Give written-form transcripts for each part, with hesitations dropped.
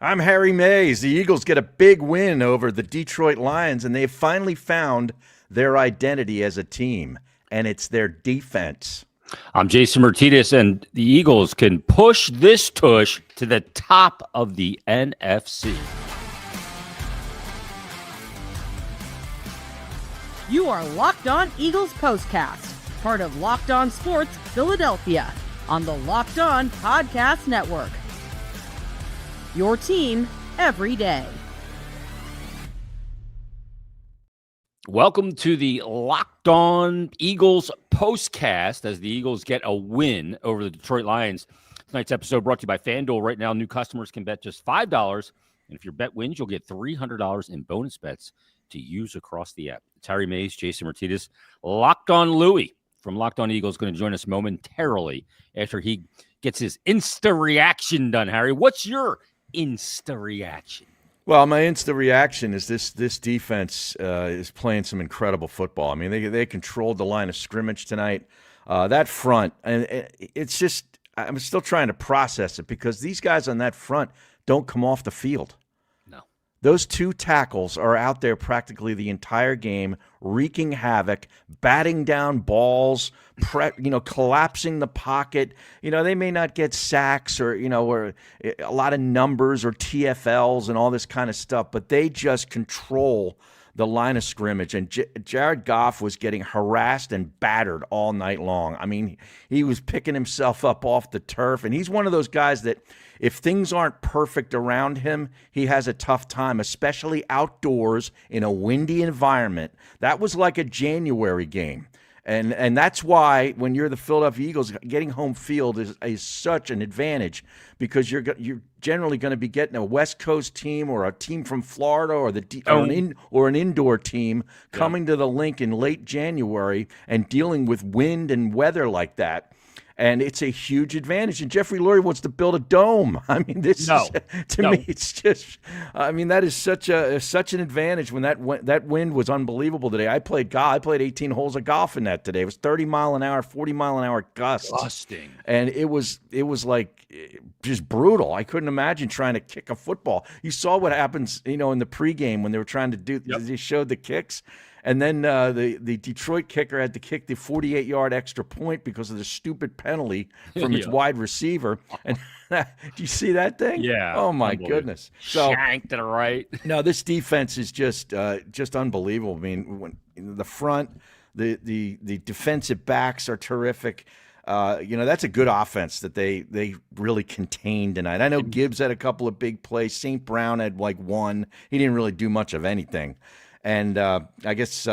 I'm Harry Mays. The Eagles get a big win over the Detroit Lions, and they've finally found their identity as a team, and it's their defense. I'm Jason Martinez, and the Eagles can push this tush to the top of the NFC. You are Locked On Eagles Postcast, part of Locked On Sports Philadelphia, on the Locked On Podcast Network. Your team every day. Welcome to the Locked On Eagles Postcast as the Eagles get a win over the Detroit Lions. Tonight's episode brought to you by FanDuel. Right now, new customers can bet just $5, and if your bet wins, you'll get $300 in bonus bets to use across the app. It's Harry Mays, Jason Martinez, Locked On Louie from Locked On Eagles going to join us momentarily after he gets his Insta reaction done. Harry, what's your Insta reaction? Well, my instant reaction is this defense is playing some incredible football. I mean, they controlled the line of scrimmage tonight. That front, and it's just, I'm still trying to process it because these guys on that front don't come off the field. No. Those two tackles are out there practically the entire game, wreaking havoc, batting down balls, collapsing the pocket. They may not get sacks or a lot of numbers or TFLs and all this kind of stuff, but they just control the line of scrimmage. And Jared Goff was getting harassed and battered all night long. I mean, he was picking himself up off the turf, and he's one of those guys that if things aren't perfect around him, he has a tough time, especially outdoors in a windy environment. That was like a January game. And that's why when you're the Philadelphia Eagles, getting home field is such an advantage because you're generally going to be getting a West Coast team or a team from Florida or an indoor team coming to the link in late January and dealing with wind and weather like that. And it's a huge advantage. And Jeffrey Lurie wants to build a dome. I mean, me, it's just. I mean, that is such an advantage. When that wind was unbelievable today. I played 18 holes of golf in that today. It was 30 mile an hour, 40 mile an hour gusts. Busting. And it was like just brutal. I couldn't imagine trying to kick a football. You saw what happens, in the pregame when they were trying to do. Yep. They showed the kicks. And then the Detroit kicker had to kick the 48-yard extra point because of the stupid penalty from its wide receiver. And do you see that thing? Yeah. Oh, my goodness. Shanked to the right. No, this defense is just unbelievable. I mean, when the front, the defensive backs are terrific. That's a good offense that they really contained tonight. I know Gibbs had a couple of big plays. St. Brown had like one. He didn't really do much of anything. And I guess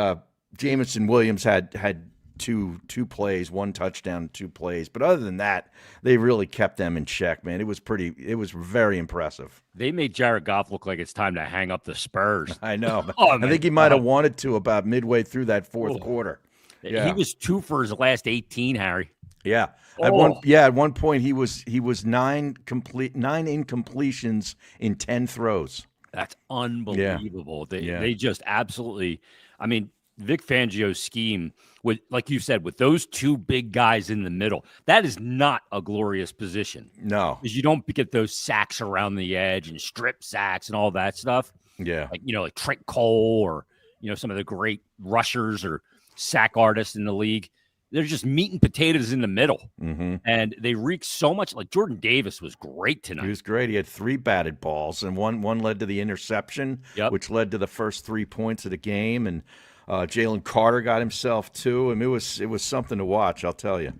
Jamison Williams had two plays, one touchdown, 2 plays. But other than that, they really kept them in check, man. It was very impressive. They made Jared Goff look like it's time to hang up the Spurs. I know. I think he might have wanted to about midway through that fourth quarter. Yeah. He was 2 for his last 18, Harry. Yeah. At one point he was 9 incompletions in 10 throws. That's unbelievable. Yeah. They just absolutely, I mean, Vic Fangio's scheme, with, like you said, with those 2 big guys in the middle, that is not a glorious position. No. Because you don't get those sacks around the edge and strip sacks and all that stuff. Yeah. Like Trent Cole or, some of the great rushers or sack artists in the league. They're just meat and potatoes in the middle. Mm-hmm. And they wreak so much. Like Jordan Davis was great tonight. He was great. He had 3 batted balls, and one led to the interception, which led to the first 3 points of the game. And Jalen Carter got himself 2. I mean, it was something to watch, I'll tell you.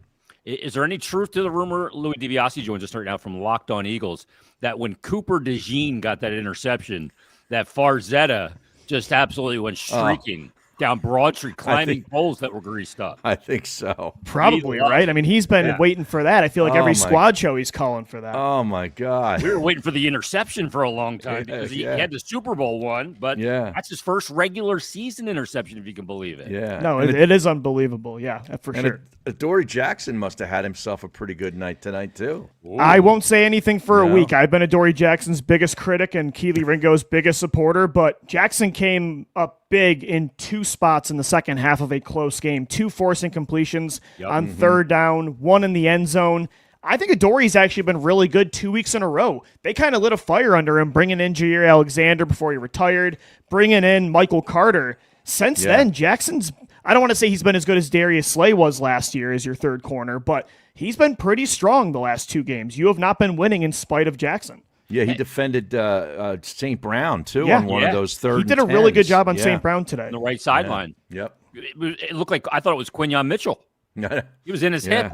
Is there any truth to the rumor, Louis DiBiase joins us right now from Locked On Eagles, that when Cooper DeJean got that interception, that Farzetta just absolutely went streaking down Broad Street, climbing poles that were greased up? I think so. Probably, right? I mean, he's been waiting for that. I feel like every squad show he's calling for that. Oh, my God. We were waiting for the interception for a long time because he had the Super Bowl one, but that's his first regular season interception, if you can believe it. Yeah. No, it is unbelievable. Yeah, for sure. Adoree Jackson must have had himself a pretty good night tonight, too. Ooh. I won't say anything for a week. I've been Adoree Jackson's biggest critic and Keely Ringo's biggest supporter, but Jackson came up big in 2 spots in the second half of a close game. 2 forcing completions on 3rd down, 1 in the end zone. I think Adori's actually been really good 2 weeks in a row. They kind of lit a fire under him, bringing in Jair Alexander before he retired, bringing in Michael Carter. Since then, Jackson's, I don't want to say he's been as good as Darius Slay was last year as your third corner, but he's been pretty strong the last 2 games. You have not been winning in spite of Jackson. Yeah, he defended St. Brown, too, on one of those third He did a really good job on St. Brown today. On the right sideline. Yep. It looked like, I thought it was Quinyon Mitchell. He was in his hip.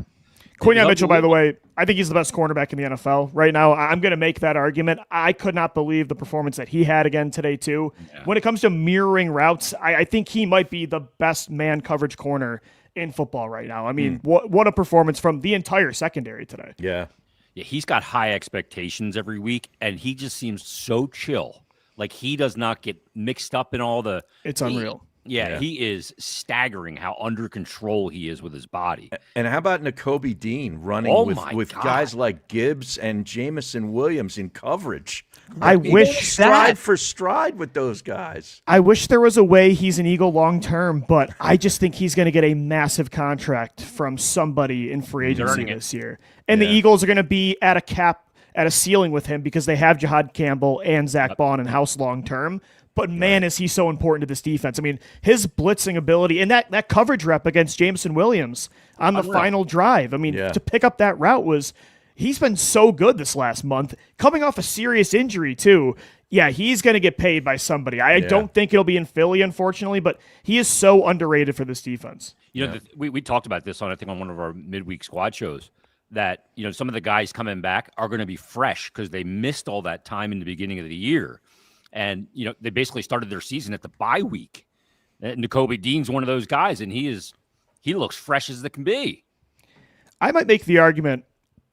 Quinyon Mitchell, by the way, I think he's the best cornerback in the NFL right now. I'm going to make that argument. I could not believe the performance that he had again today, too. Yeah. When it comes to mirroring routes, I think he might be the best man coverage corner in football right now. I mean, what a performance from the entire secondary today. Yeah. Yeah, he's got high expectations every week, and he just seems so chill. Like, he does not get mixed up in all the... It's unreal. He is staggering how under control he is with his body. And how about Nakobe Dean running with guys like Gibbs and Jamison Williams in coverage? I wish stride for stride with those guys. I wish there was a way he's an Eagle long term, but I just think he's going to get a massive contract from somebody in free agency this year. And the Eagles are going to be at a ceiling with him because they have Jahad Campbell and Zach Bond in house long term. But man, is he so important to this defense. I mean, his blitzing ability and that coverage rep against Jameson Williams on the final drive. I mean, to pick up that route he's been so good this last month. Coming off a serious injury, too. Yeah, he's going to get paid by somebody. I don't think it'll be in Philly, unfortunately, but he is so underrated for this defense. You know, we talked about this on one of our midweek squad shows, that, some of the guys coming back are going to be fresh because they missed all that time in the beginning of the year. And, they basically started their season at the bye week. Nakobe Dean's one of those guys, and he looks fresh as they can be. I might make the argument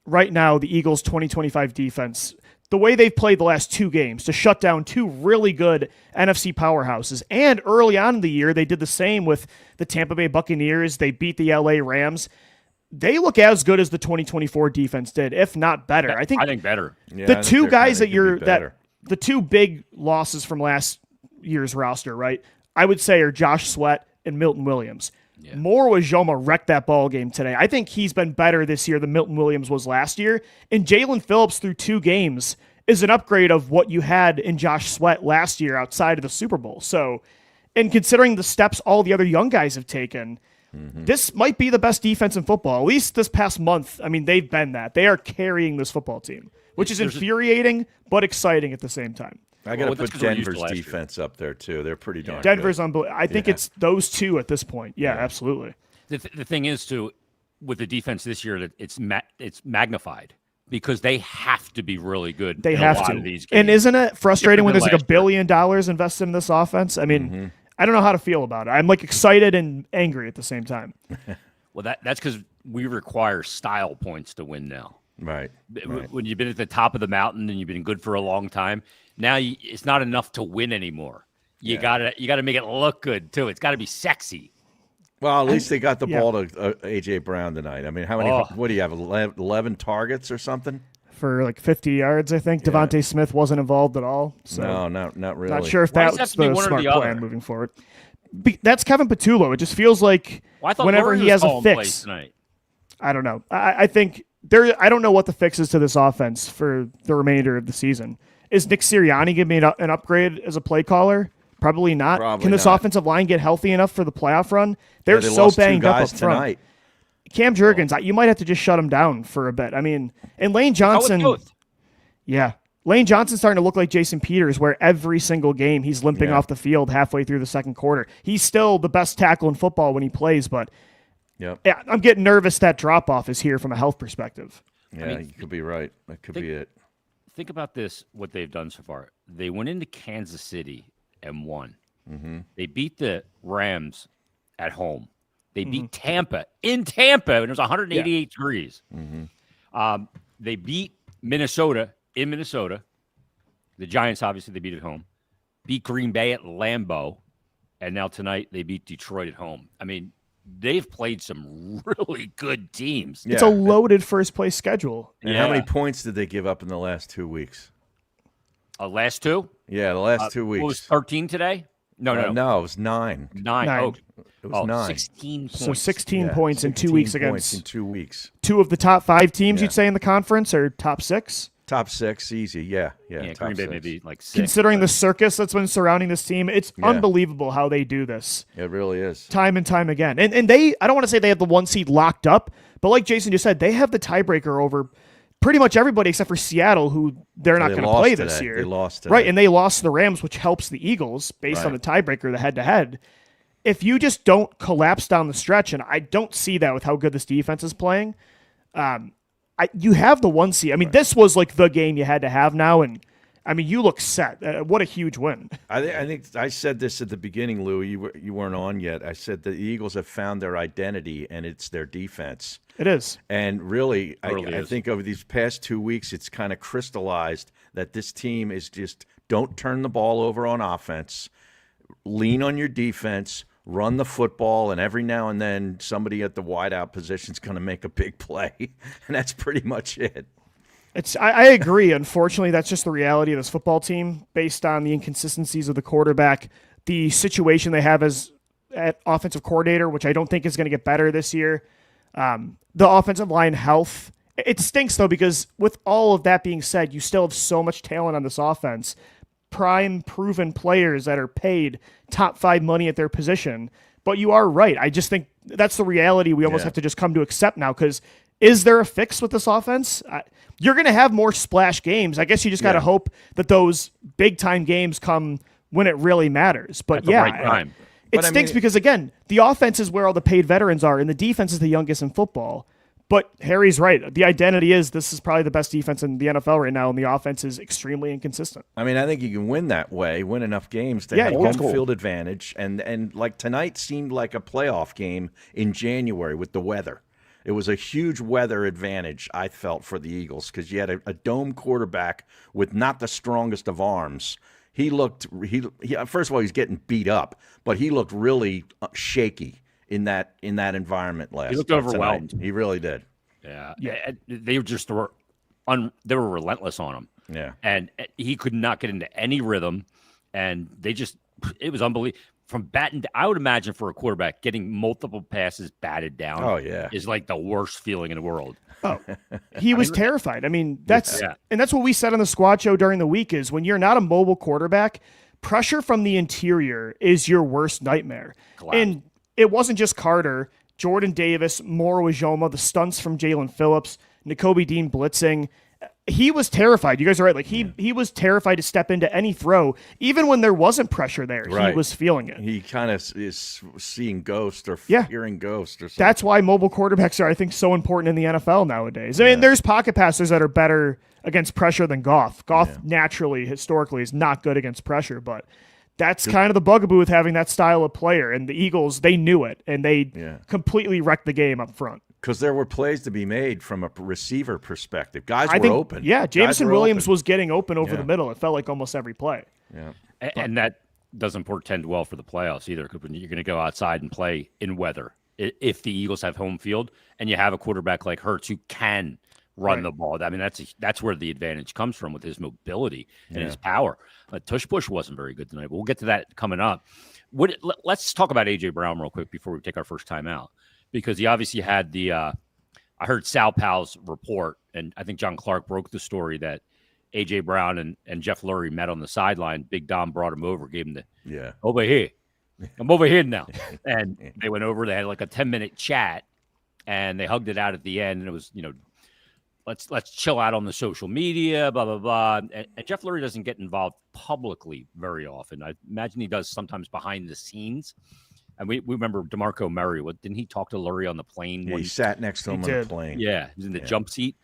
right now, the Eagles' 2025 defense, the way they've played the last 2 games to shut down 2 really good NFC powerhouses. And early on in the year, they did the same with the Tampa Bay Buccaneers. They beat the LA Rams. They look as good as the 2024 defense did, if not better. I think better. The 2 guys the 2 big losses from last year's roster, right, I would say are Josh Sweat and Milton Williams. Yeah. Joma wrecked that ball game today. I think he's been better this year than Milton Williams was last year. And Jalen Phillips through 2 games is an upgrade of what you had in Josh Sweat last year outside of the Super Bowl. So, and considering the steps all the other young guys have taken, this might be the best defense in football. At least this past month, I mean, they've been that. They are carrying this football team, which is infuriating but exciting at the same time. I got to put Denver's defense up there, too. They're pretty darn Denver's good. Unbelievable. I think it's those 2 at this point. Yeah, absolutely. The thing is, too, with the defense this year, that it's magnified because they have to be really good. They have to. Of these games. And isn't it frustrating when there's like $1 billion invested in this offense? I mean, I don't know how to feel about it. I'm like excited and angry at the same time. Well, that's because we require style points to win now. Right. When you've been at the top of the mountain and you've been good for a long time, now it's not enough to win anymore. You gotta make it look good too. It's got to be sexy. Well, at least they got the ball to AJ Brown tonight. I mean, how many? What do you have? 11 targets or something? For like 50 yards, I think. Devontae Smith wasn't involved at all. So no, not really. Not sure if that's the smart plan moving forward. That's Kevin Patullo. It just feels like whenever he has a fix. I don't know. I think I don't know what the fix is to this offense for the remainder of the season. Is Nick Sirianni going to be an upgrade as a play caller? Probably not. Can this offensive line get healthy enough for the playoff run? They're so banged up front. Tonight. Cam Jurgens, you might have to just shut him down for a bit. I mean, and Lane Johnson. Lane Johnson's starting to look like Jason Peters, where every single game he's limping off the field halfway through the second quarter. He's still the best tackle in football when he plays, but I'm getting nervous that drop-off is here from a health perspective. Yeah, you could be right. That could be it. Think about this, what they've done so far. They went into Kansas City and won. Mm-hmm. They beat the Rams at home. They beat Tampa in Tampa, and it was 188 degrees. Mm-hmm. They beat Minnesota in Minnesota. The Giants, obviously, they beat at home. Beat Green Bay at Lambeau. And now tonight, they beat Detroit at home. I mean, they've played some really good teams. It's a loaded first-place schedule. And how many points did they give up in the last 2 weeks? Last 2? Yeah, the last 2 weeks. What was 13 today? No. No, it was 9. 9. Oh, it was 9. 16 points. So 16 points in 2 weeks points against in 2 weeks. 2 of the top 5 teams, you'd say, in the conference, or top 6? Top 6, easy. Yeah. Green Bay maybe like 6. Considering the circus that's been surrounding this team, it's unbelievable how they do this. It really is. Time and time again. And they, I don't want to say they have the 1 seed locked up, but like Jason just said, they have the tiebreaker over pretty much everybody except for Seattle, who they're not going to play this year. They lost today. Right, and they lost to the Rams, which helps the Eagles based on the tiebreaker, the head-to-head. If you just don't collapse down the stretch, and I don't see that with how good this defense is playing, you have the 1 seed. I mean, this was like the game you had to have now, and I mean, you look set. What a huge win. I think I said this at the beginning, Lou. You weren't on yet. I said the Eagles have found their identity, and it's their defense. It is. And really, I think over these past 2 weeks, it's kind of crystallized that this team is just don't turn the ball over on offense, lean on your defense, run the football, and every now and then somebody at the wideout position is going to make a big play, and that's pretty much it. I agree. Unfortunately, that's just the reality of this football team based on the inconsistencies of the quarterback, the situation they have as at offensive coordinator, which I don't think is going to get better this year. The offensive line health. It stinks, though, because with all of that being said, you still have so much talent on this offense. Prime, proven players that are paid top 5 money at their position. But you are right. I just think that's the reality we almost have to just come to accept now, because is there a fix with this offense? You're going to have more splash games. I guess you just got to hope that those big-time games come when it really matters. But at the right time. It stinks because, again, the offense is where all the paid veterans are, and the defense is the youngest in football. But Harry's right. The identity is this is probably the best defense in the NFL right now, and the offense is extremely inconsistent. I mean, I think you can win that way, win enough games to have home field advantage. And like tonight seemed like a playoff game in January with the weather. It was a huge weather advantage, I felt, for the Eagles because you had a dome quarterback with not the strongest of arms. He looked first of all, he's getting beat up, but he looked really shaky in that environment last night. He looked overwhelmed. He really did. Yeah. They just were they were relentless on him. Yeah. And he could not get into any rhythm, and it was unbelievable. From batting, I would imagine for a quarterback, getting multiple passes batted down is like the worst feeling in the world. Oh, he was terrified. I mean, that's what we said on the squad show during the week is when you're not a mobile quarterback, pressure from the interior is your worst nightmare. And it wasn't just Carter, Jordan Davis, Moro Ijoma, the stunts from Jalen Phillips, Nakobe Dean blitzing. He was terrified. You guys are right. Like he was terrified to step into any throw, even when there wasn't pressure there. Right. He was feeling it. He kind of is seeing ghosts or hearing ghosts or something. That's why mobile quarterbacks are, I think, so important in the NFL nowadays. I mean, there's pocket passers that are better against pressure than Goff. Goff naturally, historically, is not good against pressure, but that's kind of the bugaboo with having that style of player. And the Eagles, they knew it, and they completely wrecked the game up front. Because there were plays to be made from a receiver perspective. Guys were open. Yeah, Jameson Williams was getting open over the middle. It felt like almost every play. Yeah, and that doesn't portend well for the playoffs either, because when you're going to go outside and play in weather, if the Eagles have home field and you have a quarterback like Hurts who can run the ball, I mean, that's where the advantage comes from with his mobility and his power. Tush Push wasn't very good tonight, but we'll get to that coming up. Let's talk about A.J. Brown real quick before we take our first time out. Because he obviously had I heard Sal Powell's report, and I think John Clark broke the story that A.J. Brown and Jeff Lurie met on the sideline. Big Dom brought him over, gave him over here. I'm over here now. And they went over, they had like a 10-minute chat, and they hugged it out at the end. And it was, let's chill out on the social media, blah, blah, blah. And Jeff Lurie doesn't get involved publicly very often. I imagine he does sometimes behind the scenes. And we remember DeMarco Murray. Didn't he talk to Lurie on the plane? Yeah, he sat next to him on the plane. Yeah, he was in the jump seat.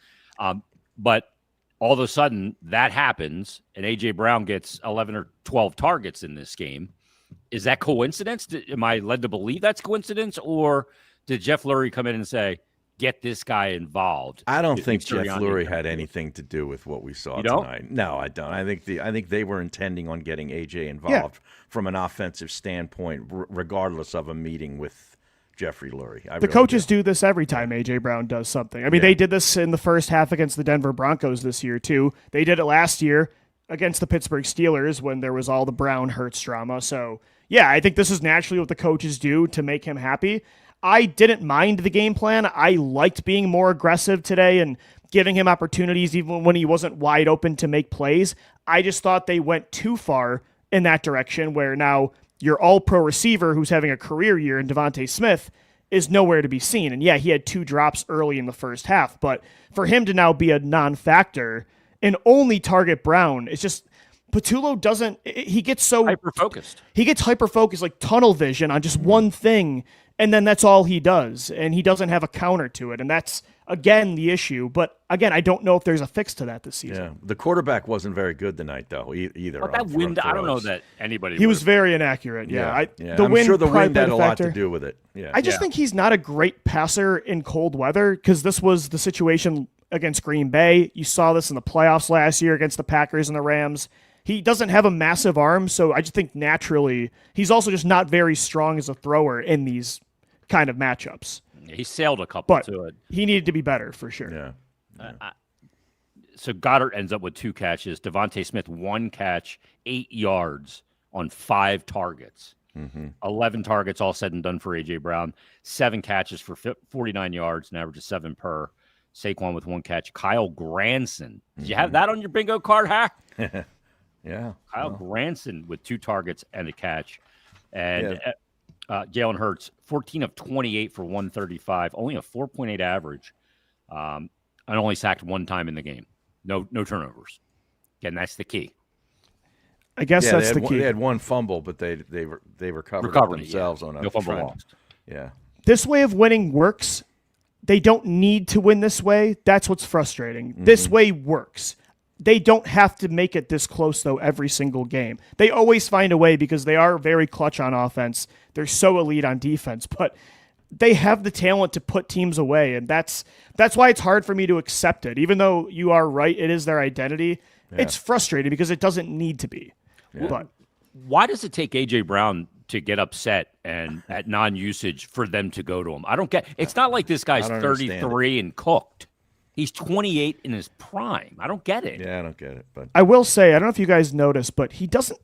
But all of a sudden, that happens, and A.J. Brown gets 11 or 12 targets in this game. Is that coincidence? Am I led to believe that's coincidence? Or did Jeff Lurie come in and say, get this guy involved? I don't think Jeff Lurie had anything to do with what we saw tonight. No, I don't. I think they were intending on getting AJ involved from an offensive standpoint, regardless of a meeting with Jeffrey Lurie. The coaches do this every time AJ Brown does something. I mean, they did this in the first half against the Denver Broncos this year too. They did it last year. against the Pittsburgh Steelers when there was all the Brown-Hurts drama. So, yeah, I think this is naturally what the coaches do to make him happy. I didn't mind the game plan. I liked being more aggressive today and giving him opportunities even when he wasn't wide open to make plays. I just thought they went too far in that direction where now your all-pro receiver who's having a career year in Devontae Smith is nowhere to be seen. And yeah, he had 2 drops early in the first half, but for him to now be a non-factor and only target Brown, it's just Patullo doesn't, he gets so hyper-focused. He gets hyper-focused, like tunnel vision on just one thing, and then that's all he does, and he doesn't have a counter to it, and that's, again, the issue. But, again, I don't know if there's a fix to that this season. Yeah, the quarterback wasn't very good tonight, though, either. But that wind, I don't know that anybody He was very inaccurate, yeah. I'm sure the wind had a lot to do with it. Yeah. I just think he's not a great passer in cold weather because this was the situation against Green Bay. You saw this in the playoffs last year against the Packers and the Rams. He doesn't have a massive arm, so I just think naturally he's also just not very strong as a thrower in these kind of matchups. He sailed a couple but to it. He needed to be better for sure. Yeah. So Goddard ends up with 2 catches. Devontae Smith 1 catch, 8 yards on 5 targets. 11 targets all said and done for A.J. Brown. 7 catches for 49 yards, an average of 7 per. Saquon with 1 catch. Kyle Granson. Did you have that on your bingo card, Hack? Yeah. Kyle Granson with 2 targets and a catch. And Jalen Hurts, 14 of 28 for 135, only a 4.8 average, and only sacked 1 time in the game. No turnovers. Again, that's the key. I guess that's the key. They had 1 fumble, but they recovered themselves on a no fumble trend. lost. Yeah. This way of winning works. They don't need to win this way. That's what's frustrating. This way works. They don't have to make it this close, though, every single game. They always find a way because they are very clutch on offense. They're so elite on defense, but they have the talent to put teams away, and that's why it's hard for me to accept it. Even though you are right, it is their identity. Yeah. It's frustrating because it doesn't need to be. Yeah. But why does it take A.J. Brown to get upset and at non-usage for them to go to him? I don't get. It's not like this guy's 33 and cooked. He's 28 in his prime. I don't get it. Yeah, I don't get it. But I will say, I don't know if you guys noticed, but he doesn't.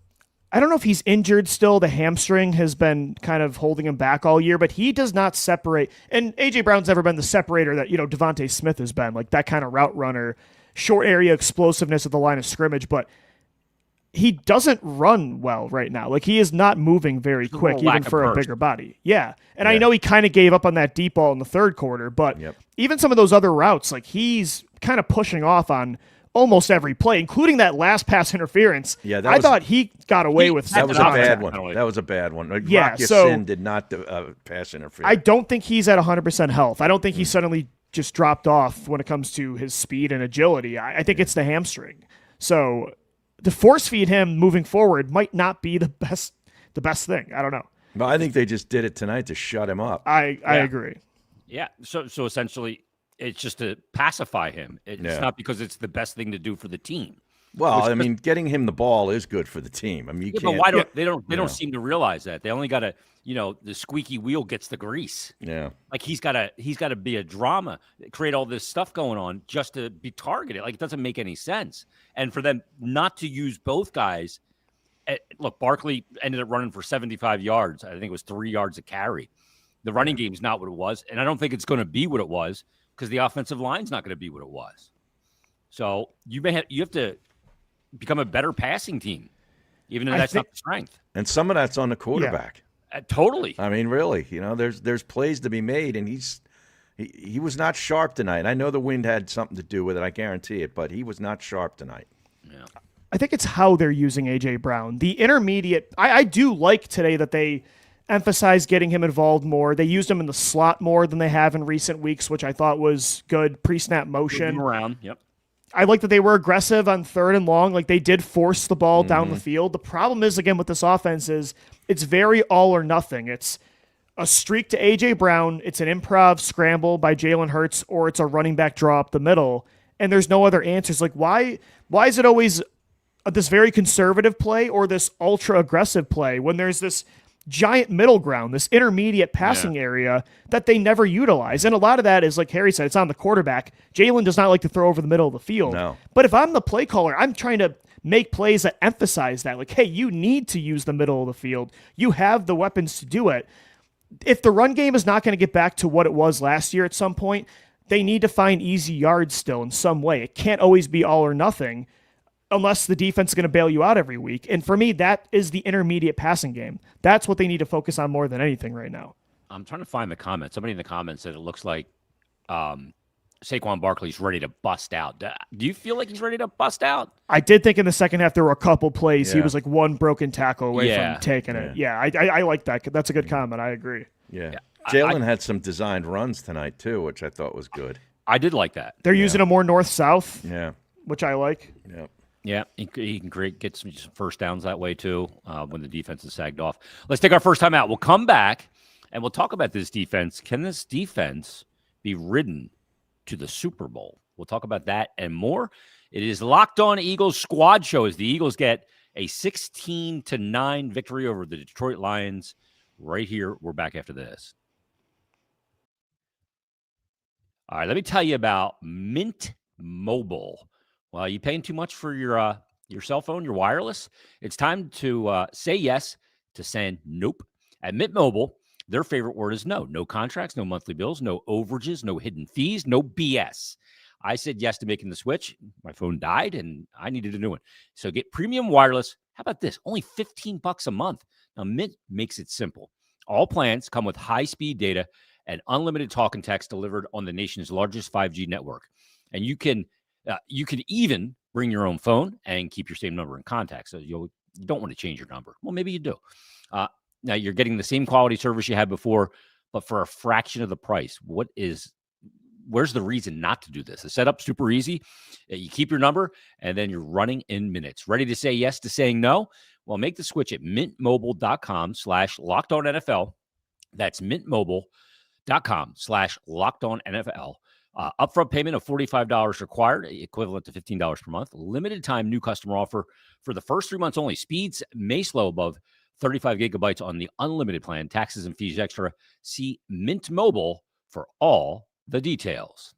I don't know if he's injured still. The hamstring has been kind of holding him back all year, but he does not separate. And A.J. Brown's never been the separator that, Devontae Smith has been, like that kind of route runner, short area explosiveness at the line of scrimmage, but he doesn't run well right now. Like, he is not moving very quick, even for a bigger body. Yeah. And I know he kind of gave up on that deep ball in the third quarter, but even some of those other routes, like, he's kind of pushing off on almost every play, including that last pass interference. Yeah, I thought he got away with that. Was a bad one. That was a bad one. Yeah, Sin did not pass interference. I don't think he's at 100% health. I don't think he suddenly just dropped off when it comes to his speed and agility. I think it's the hamstring. So to force feed him moving forward might not be the best thing. I don't know. But I think they just did it tonight to shut him up. I agree. Yeah. So essentially, it's just to pacify him. It's not because it's the best thing to do for the team. Well, I mean, getting him the ball is good for the team. I mean, you can't. But why don't they don't seem to realize that? They only got to, the squeaky wheel gets the grease. Yeah. Like he's got to be a drama, create all this stuff going on just to be targeted. Like, it doesn't make any sense. And for them not to use both guys, look, Barkley ended up running for 75 yards. I think it was 3 yards a carry. The running game's not what it was, and I don't think it's going to be what it was because the offensive line's not going to be what it was. So you have to become a better passing team, even though that's not the strength. And some of that's on the quarterback. Yeah. Totally. I mean, really, there's plays to be made, and he was not sharp tonight. I know the wind had something to do with it, I guarantee it, but he was not sharp tonight. Yeah. I think it's how they're using A.J. Brown. The intermediate, I do like today that they emphasize getting him involved more. They used him in the slot more than they have in recent weeks, which I thought was good. Pre-snap motion. Around, yep. I like that they were aggressive on 3rd and long. Like, they did force the ball down the field. The problem is, again, with this offense is it's very all or nothing. It's a streak to A.J. Brown. It's an improv scramble by Jalen Hurts, or it's a running back draw up the middle. And there's no other answers. Like, why is it always this very conservative play or this ultra aggressive play when there's this giant middle ground, this intermediate passing area that they never utilize? And a lot of that is, like Harry said, it's on the quarterback. Jalen does not like to throw over the middle of the field. No. But if I'm the play caller, I'm trying to make plays that emphasize that. Like, hey, you need to use the middle of the field. You have the weapons to do it. If the run game is not going to get back to what it was last year at some point, they need to find easy yards still in some way. It can't always be all or nothing unless the defense is going to bail you out every week. And for me, that is the intermediate passing game. That's what they need to focus on more than anything right now. I'm trying to find the comment. Somebody in the comments said it looks like Saquon Barkley's ready to bust out. Do you feel like he's ready to bust out? I did think in the second half there were a couple plays. He was like one broken tackle away from taking it. Yeah, I like that. That's a good comment. I agree. Yeah. Jalen had some designed runs tonight too, which I thought was good. I did like that. They're using a more north-south, which I like. Yeah. Yeah, he can get some first downs that way too when the defense is sagged off. Let's take our first time out. We'll come back and we'll talk about this defense. Can this defense be ridden to the Super Bowl? We'll talk about that and more. It is Locked On Eagles Squad Show as the Eagles get a 16-9 victory over the Detroit Lions. Right here, we're back after this. All right, let me tell you about Mint Mobile. Well, are you paying too much for your cell phone, your wireless? It's time to say yes to saying nope. At Mint Mobile, their favorite word is no. No contracts, no monthly bills, no overages, no hidden fees, no BS. I said yes to making the switch. My phone died, and I needed a new one. So get premium wireless. How about this? Only $15 a month. Now, Mint makes it simple. All plans come with high-speed data and unlimited talk and text delivered on the nation's largest 5G network. And you can even bring your own phone and keep your same number in contact. So you don't want to change your number. Well, maybe you do. Now you're getting the same quality service you had before, but for a fraction of the price. Where's the reason not to do this? The setup's super easy. You keep your number, and then you're running in minutes. Ready to say yes to saying no? Well, make the switch at mintmobile.com/LockedOnNFL. That's mintmobile.com/LockedOnNFL. Upfront payment of $45 required, equivalent to $15 per month. Limited time new customer offer for the first 3 months only. Speeds may slow above 35 gigabytes on the unlimited plan. Taxes and fees extra. See Mint Mobile for all the details.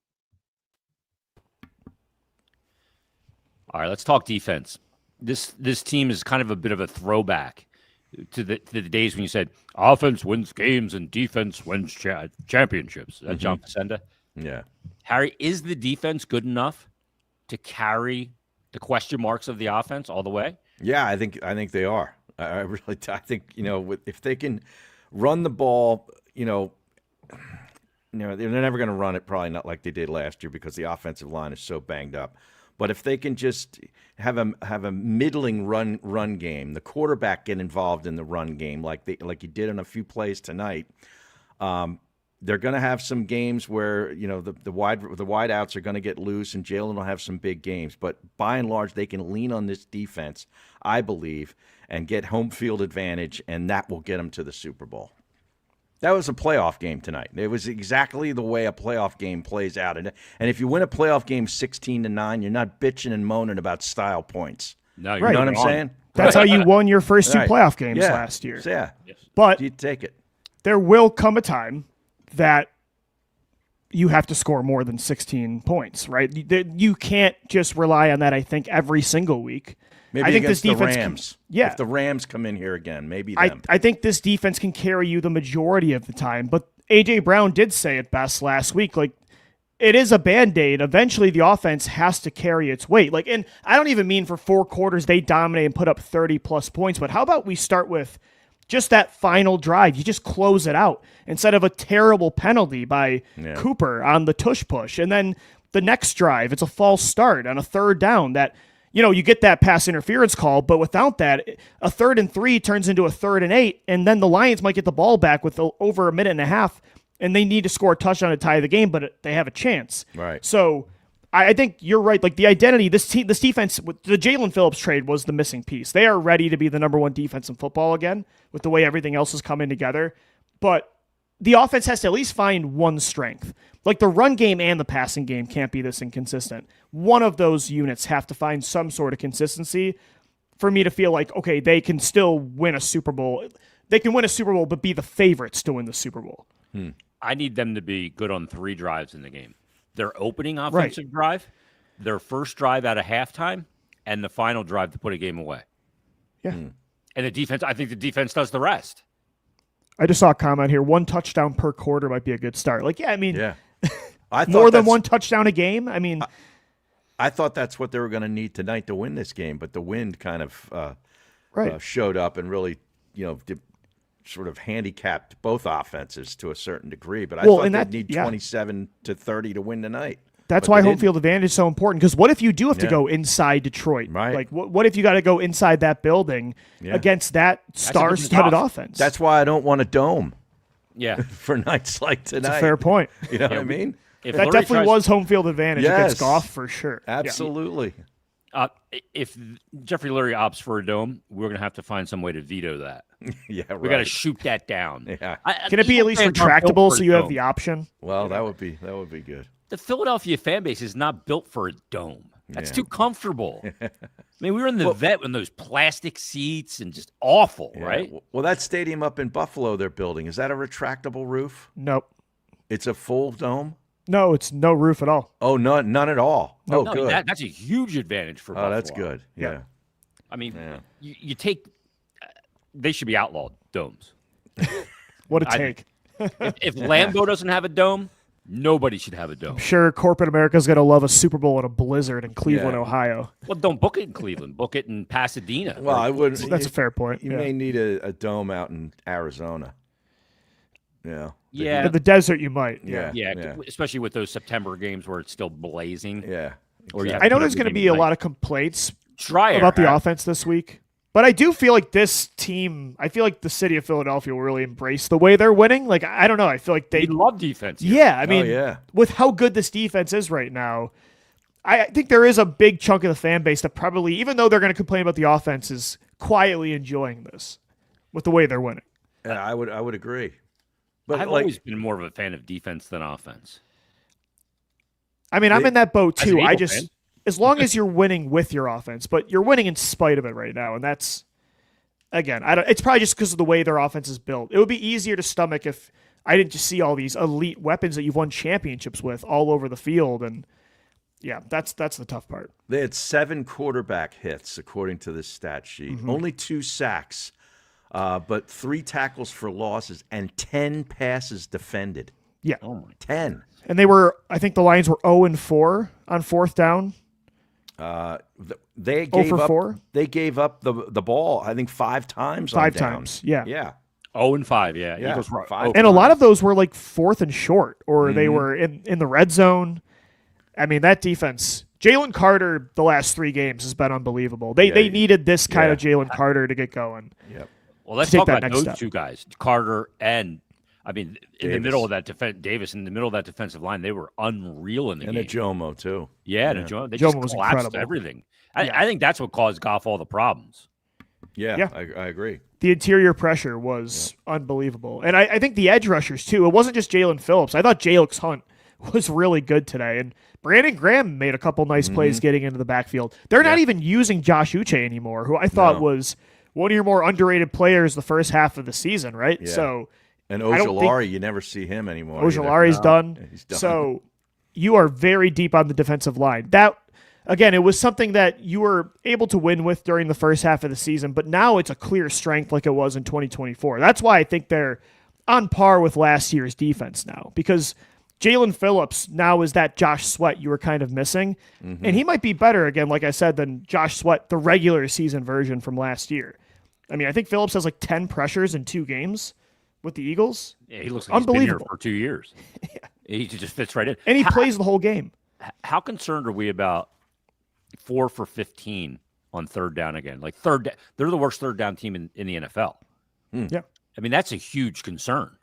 All right, let's talk defense. This team is kind of a bit of a throwback to the days when you said offense wins games and defense wins championships. That's John Facenda. Yeah. Harry, is the defense good enough to carry the question marks of the offense all the way? Yeah, I think they are. I think, if they can run the ball, they're never going to run it, probably not like they did last year because the offensive line is so banged up. But if they can just have a middling run game, the quarterback get involved in the run game like he did in a few plays tonight, they're going to have some games where the wide outs are going to get loose and Jalen will have some big games. But by and large, they can lean on this defense, I believe, and get home field advantage, and that will get them to the Super Bowl. That was a playoff game tonight. It was exactly the way a playoff game plays out. And if you win a playoff game 16-9, you're not bitching and moaning about style points. No, you know what I'm saying? That's how you won your first two playoff games last year. Yeah. Yes. But you take it. There will come a time that you have to score more than 16 points, right? You can't just rely on that, I think, every single week. Maybe I think against this defense the Rams. If the Rams come in here again, maybe them. I think this defense can carry you the majority of the time. But A.J. Brown did say it best last week. Like, it is a Band-Aid. Eventually, the offense has to carry its weight. And I don't even mean for 4 quarters they dominate and put up 30-plus points. But how about we start with just that final drive? You just close it out instead of a terrible penalty by Cooper on the tush push. And then the next drive, it's a false start on a 3rd down that – you get that pass interference call, but without that, a 3rd and 3 turns into a 3rd and 8, and then the Lions might get the ball back with over a minute and a half, and they need to score a touchdown to tie the game, but they have a chance. Right. So I think you're right. Like, the identity, this defense, the Jalen Phillips trade was the missing piece. They are ready to be the number 1 defense in football again with the way everything else is coming together, but the offense has to at least find one strength. Like, the run game and the passing game can't be this inconsistent. One of those units have to find some sort of consistency for me to feel like, okay, they can still win a Super Bowl. They can win a Super Bowl, but be the favorites to win the Super Bowl. I need them to be good on 3 drives in the game. Their opening offensive drive, their first drive out of halftime, and the final drive to put a game away. Yeah. And the defense, I think the defense does the rest. I just saw a comment here. 1 touchdown per quarter might be a good start. Like, yeah, I mean, more than 1 touchdown a game. I mean, I thought that's what they were going to need tonight to win this game, but the wind kind of showed up and really, sort of handicapped both offenses to a certain degree. But I thought they'd need 27 to 30 to win tonight. That's why home field advantage is so important. Because what if you do have to go inside Detroit? Right. Like, what if you got to go inside that building against that star-studded offense? That's why I don't want a dome. Yeah. For nights like tonight. That's a fair point. You know what I mean? That definitely was home field advantage against Goff for sure. Absolutely. If Jeffrey Lurie opts for a dome, we're going to have to find some way to veto that. Yeah, right. We got to shoot that down. Yeah. Can it be at least retractable so you have the option? Well, that would be good. The Philadelphia fan base is not built for a dome. That's too comfortable. I mean, we were in the vet with those plastic seats and just awful, right? Well, that stadium up in Buffalo they're building, is that a retractable roof? Nope. It's a full dome? No, it's no roof at all. Oh, none at all. No, good. That's a huge advantage for Buffalo. Oh, that's good. Yeah. I mean, you take they should be outlawed, domes. What a take. If Lambeau doesn't have a dome, nobody should have a dome. I'm sure corporate America's going to love a Super Bowl in a blizzard in Cleveland, Ohio. Well, don't book it in Cleveland. Book it in Pasadena. Well, I wouldn't. That's a fair point. You may need a dome out in Arizona. Yeah. Yeah. In the desert, you might. Yeah. Especially with those September games where it's still blazing. Yeah. Exactly. I know there's going to be a lot of complaints about the offense this week. But I do feel like this team, I feel like the city of Philadelphia will really embrace the way they're winning. Like, I don't know. I feel like they love defense. Yeah. I mean, with how good this defense is right now, I think there is a big chunk of the fan base that probably, even though they're going to complain about the offense, is quietly enjoying this with the way they're winning. Yeah, I would agree. But I've always been more of a fan of defense than offense. I mean, I'm in that boat too. As long as you're winning with your offense, but you're winning in spite of it right now, and that's again, it's probably just because of the way their offense is built. It would be easier to stomach if I didn't just see all these elite weapons that you've won championships with all over the field, and that's the tough part. They had 7 quarterback hits according to this stat sheet. Only 2 sacks, but 3 tackles for losses and 10 passes defended. Yeah, 10. And they were, I think the Lions were 0-4 on 4th down. They gave up the ball, I think 5 times. 5 times, yeah. 0-5, yeah. Eagles were 5. And a lot of those were like 4th and short, or they were in the red zone. I mean, that defense, Jalen Carter, the last 3 games has been unbelievable. They needed this kind of Jalen Carter to get going. Yep. Well, let's talk about those 2 guys, Carter and in the middle of that Davis in the middle of that defensive line, they were unreal in the game. And Jomo too. Yeah, Jomo. They just collapsed incredible. Everything. I think that's what caused Goff all the problems. Yeah. I agree. The interior pressure was unbelievable. And I think the edge rushers too. It wasn't just Jalen Phillips. I thought Jalix Hunt was really good today. And Brandon Graham made a couple nice plays getting into the backfield. They're not even using Josh Uche anymore, who I thought was one of your more underrated players the first half of the season, right? Yeah. So and Ojulari, you never see him anymore. Ojulari's done. He's done. So you are very deep on the defensive line. That, again, it was something that you were able to win with during the first half of the season, but now it's a clear strength like it was in 2024. That's why I think they're on par with last year's defense now, because Jalen Phillips now is that Josh Sweat you were kind of missing, and he might be better, again, like I said, than Josh Sweat, the regular season version from last year. I mean, I think Phillips has like 10 pressures in 2 games with the Eagles. Yeah, he looks like he's been here for 2 years. He just fits right in. And he plays the whole game. How concerned are we about 4 for 15 on 3rd down again? Like they're the worst 3rd down team in the NFL. Yeah. I mean, that's a huge concern.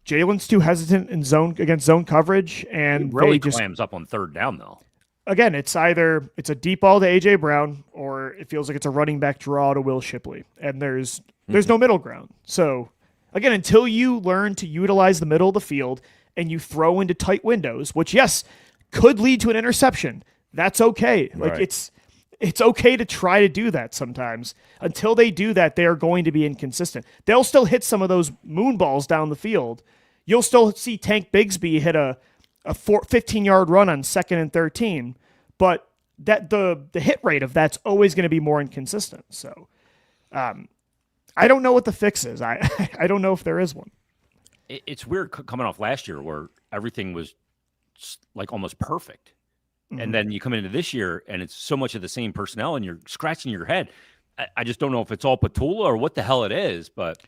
Jalen's too hesitant in against zone coverage, and he really they just clams up on 3rd down though. Again, it's either it's a deep ball to A.J. Brown, or it feels like it's a running back draw to Will Shipley, and there's no middle ground. So, again, until you learn to utilize the middle of the field and you throw into tight windows, which, yes, could lead to an interception, that's okay. Like, it's okay to try to do that sometimes. Until they do that, they are going to be inconsistent. They'll still hit some of those moon balls down the field. You'll still see Tank Bigsby hit a 15-yard run on 2nd and 13, but that the hit rate of that's always going to be more inconsistent. So I don't know what the fix is. I don't know if there is one. It's weird coming off last year where everything was like almost perfect. And then you come into this year and it's so much of the same personnel and you're scratching your head. I just don't know if it's all Patula or what the hell it is. But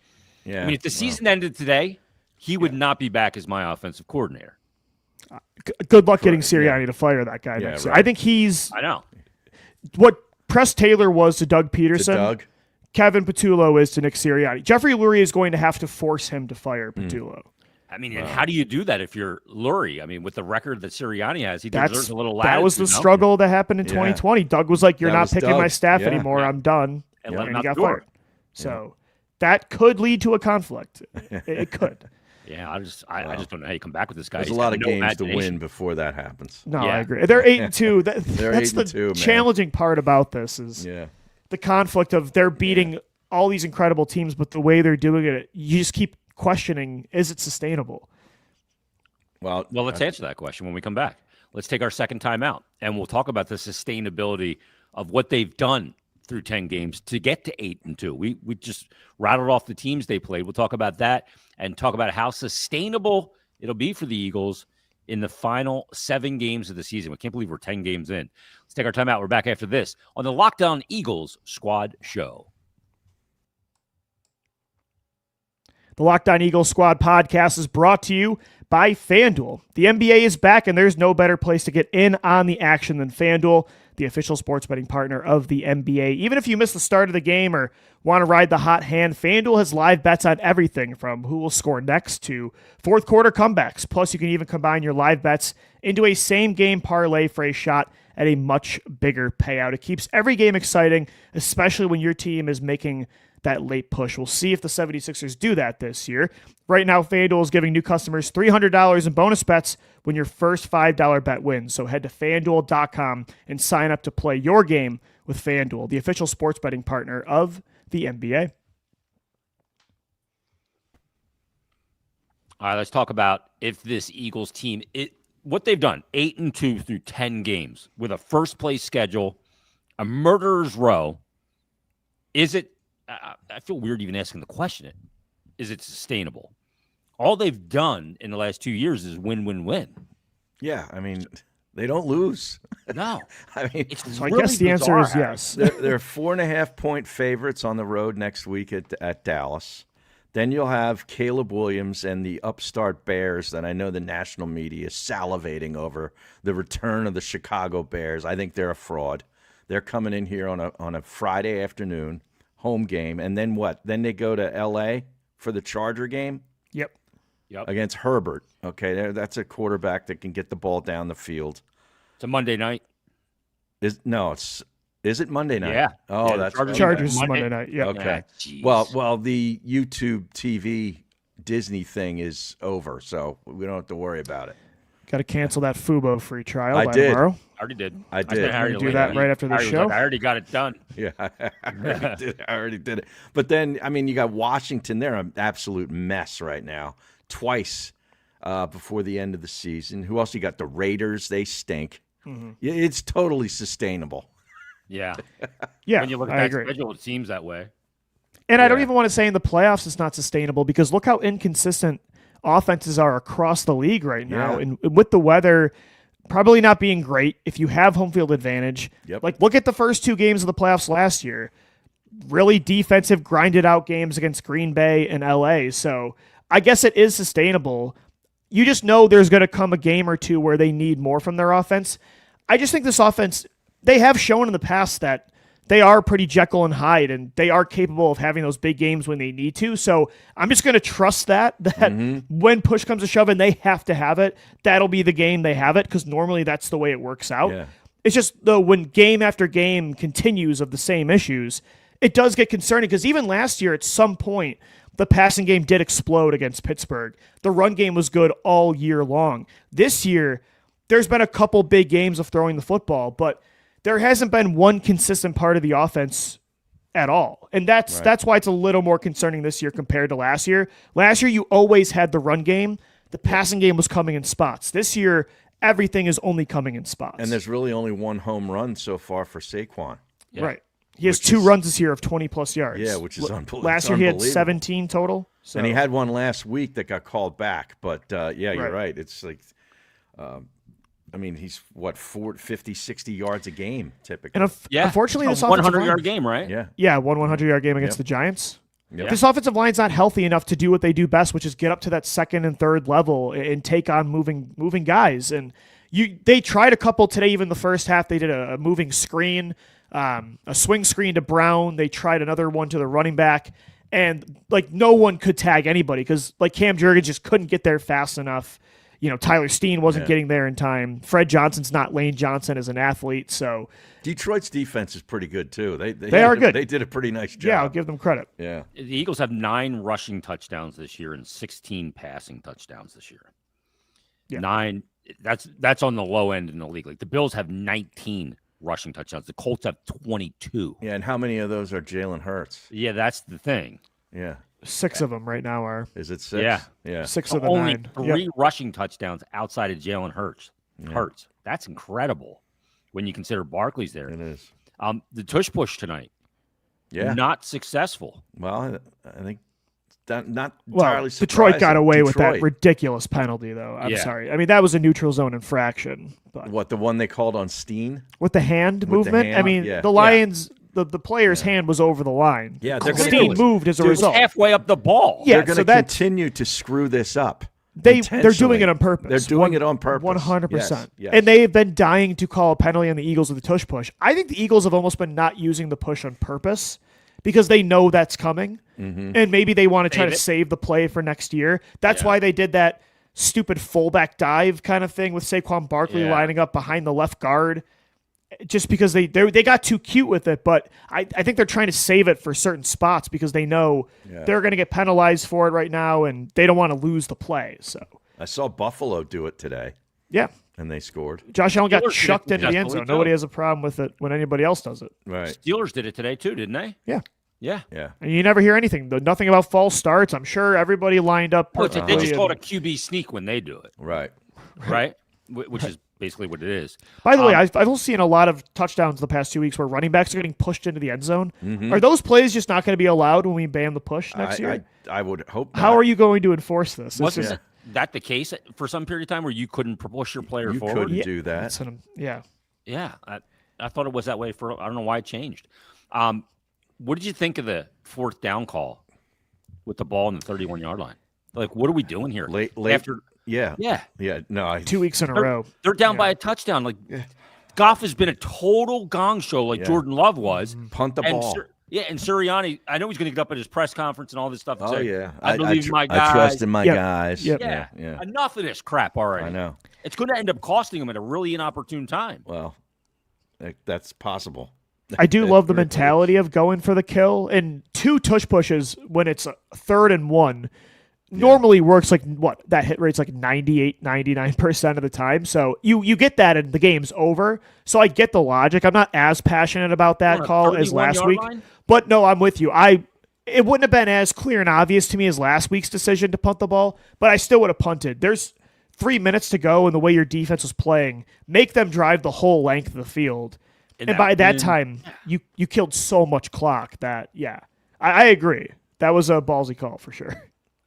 yeah, I mean, if the season ended today, he would not be back as my offensive coordinator. Good luck getting Sirianni to fire that guy next year. I think I know. What Press Taylor was to Doug Peterson, Kevin Patullo is to Nick Sirianni. Jeffrey Lurie is going to have to force him to fire Patullo. I mean, and how do you do that if you're Lurie? I mean, with the record that Sirianni has, he deserves a little latitude. That was the struggle that happened in 2020. Doug was like, you're not picking my staff anymore. I'm done. And let him he got fired. So that could lead to a conflict. It could. Yeah, I just don't know how you come back with this guy. There's a lot of games to win before that happens. No, I agree. They're 8-2. That's the challenging part about this is the conflict of they're beating all these incredible teams, but the way they're doing it, you just keep questioning, is it sustainable? Well, let's answer that question when we come back. Let's take our second time out, and we'll talk about the sustainability of what they've done through 10 games to get to 8-2. We just rattled off the teams they played. We'll talk about that and talk about how sustainable it'll be for the Eagles in the final 7 games of the season. We can't believe we're 10 games in. Let's take our time out. We're back after this on the Locked On Eagles Squad Show. The Locked On Eagles Squad podcast is brought to you by FanDuel. The NBA is back, and there's no better place to get in on the action than FanDuel, the official sports betting partner of the NBA. Even if you miss the start of the game or want to ride the hot hand, FanDuel has live bets on everything from who will score next to fourth quarter comebacks. Plus, you can even combine your live bets into a same-game parlay for a shot at a much bigger payout. It keeps every game exciting, especially when your team is making that late push. We'll see if the 76ers do that this year. Right now, FanDuel is giving new customers $300 in bonus bets when your first $5 bet wins. So head to FanDuel.com and sign up to play your game with FanDuel, the official sports betting partner of the NBA. All right, let's talk about if this Eagles team, what they've done, 8-2 through 10 games with a first-place schedule, a murderer's row. Is it, I feel weird even asking the question, is it sustainable? All they've done in the last 2 years is win-win-win. Yeah, I mean, they don't lose. No. I mean, so really I guess the answer is yes. They're 4.5-point favorites on the road next week at Dallas. Then you'll have Caleb Williams and the upstart Bears that I know the national media is salivating over the return of the Chicago Bears. I think they're a fraud. They're coming in here on a Friday afternoon, home game, and then what? Then they go to L.A. for the Charger game? Yep. Against Herbert. Okay, that's a quarterback that can get the ball down the field. It's a Monday night. Is it Monday night? Yeah. Oh, yeah, that's Chargers Monday night. Yeah. Okay. Yeah, well, the YouTube TV Disney thing is over, so we don't have to worry about it. Got to cancel that Fubo free trial I by did. tomorrow. I already did. I did. I do that right after the show. I already got it done. Yeah, I already did it. But then, I mean, you got Washington. They're an absolute mess right now. Twice before the end of the season. Who else you got? The Raiders. They stink. Mm-hmm. It's totally sustainable. Yeah. Yeah, when you look at that schedule, it seems that way. And I don't even want to say in the playoffs it's not sustainable because look how inconsistent offenses are across the league right now. And with the weather probably not being great, if you have home field advantage, like look at the first 2 games of the playoffs last year. Really defensive, grinded out games against Green Bay and LA. So I guess it is sustainable. You just know there's going to come a game or two where they need more from their offense. I just think this offense, they have shown in the past that they are pretty Jekyll and Hyde, and they are capable of having those big games when they need to. So I'm just going to trust that when push comes to shove and they have to have it, that'll be the game they have it, because normally that's the way it works out. Yeah. It's just, though, when game after game continues of the same issues, it does get concerning, because even last year at some point, the passing game did explode against Pittsburgh. The run game was good all year long. This year, there's been a couple big games of throwing the football, but there hasn't been one consistent part of the offense at all. And that's why it's a little more concerning this year compared to last year. Last year, you always had the run game. The passing game was coming in spots. This year, everything is only coming in spots. And there's really only one home run so far for Saquon. Yeah. Right. He has 2 runs this year of 20-plus yards. Yeah, which is unbelievable. Last year he had 17 total. So. And he had one last week that got called back. But, you're right. It's like, he's, 50, 60 yards a game typically. And unfortunately, this 100-yard game, right? Yeah. Yeah, 100-yard game against the Giants. Yep. This offensive line's not healthy enough to do what they do best, which is get up to that second and third level and take on moving guys. And they tried a couple today, even the first half. They did a moving screen, a swing screen to Brown. They tried another one to the running back. And, no one could tag anybody because, Cam Jurgens just couldn't get there fast enough. Tyler Steen wasn't getting there in time. Fred Johnson's not Lane Johnson as an athlete, so Detroit's defense is pretty good too. They are good. They did a pretty nice job. Yeah, I'll give them credit. Yeah. The Eagles have 9 rushing touchdowns this year and 16 passing touchdowns this year. Yeah. 9. That's on the low end in the league. Like the Bills have 19 rushing touchdowns. The Colts have 22. Yeah, and how many of those are Jalen Hurts? Yeah, that's the thing. Yeah. 6 of them right now are. Is it 6? Yeah. 6 of the only 9. 3 rushing touchdowns outside of Jalen Hurts. That's incredible when you consider Barkley's there. It is. The tush push tonight. Yeah. Not successful. Well, I think that not entirely surprising. Detroit got away with that ridiculous penalty, though. I'm sorry. That was a neutral zone infraction. But what, the one they called on Steen? With the hand movement? The Lions... The player's hand was over the line. Yeah, Steen moved as a result. Halfway up the ball. Yeah, they're going to continue to screw this up. They're doing it on purpose. They're doing it on purpose. 100%. Yes. And they have been dying to call a penalty on the Eagles with the tush push. I think the Eagles have almost been not using the push on purpose because they know that's coming. Mm-hmm. And maybe they want to try to save the play for next year. That's why they did that stupid fullback dive kind of thing with Saquon Barkley lining up behind the left guard. Just because they got too cute with it, but I think they're trying to save it for certain spots because they know they're going to get penalized for it right now, and they don't want to lose the play. So I saw Buffalo do it today. Yeah, and they scored. Josh Allen got chucked into the end zone. Nobody has a problem with it when anybody else does it. Right. Steelers did it today too, didn't they? Yeah. Yeah. And you never hear anything. Nothing about false starts. I'm sure everybody lined up perfectly. They just call it a QB sneak when they do it. Right. Right? Which is basically what it is. By the way, I've also seen a lot of touchdowns the past 2 weeks where running backs are getting pushed into the end zone. Mm-hmm. Are those plays just not going to be allowed when we ban the push next year? I would hope not. How are you going to enforce this? Wasn't that the case for some period of time where you couldn't push your player forward? You couldn't do that. Yeah. I thought it was that way for, I don't know why it changed. What did you think of the 4th down call with the ball in the 31-yard line? Like, what are we doing here? Late after. Yeah. No, 2 weeks in a row. They're down by a touchdown. Like Goff has been a total gong show, like Jordan Love was. Punt the ball. And Sirianni, I know he's going to get up at his press conference and all this stuff. And say, I believe my guys. I trust in my guys. Yep. Yeah. Enough of this crap already. I know. It's going to end up costing him at a really inopportune time. Well, that's possible. I do love the mentality of going for the kill. And 2 tush pushes when it's a 3rd and 1 normally works that hit rate's like 98, 99% of the time. So you get that and the game's over. So I get the logic. I'm not as passionate about that call as last week. But no, I'm with you. It wouldn't have been as clear and obvious to me as last week's decision to punt the ball, but I still would have punted. There's 3 minutes to go, and the way your defense was playing, make them drive the whole length of the field. And by that time, you killed so much clock that, I agree. That was a ballsy call for sure.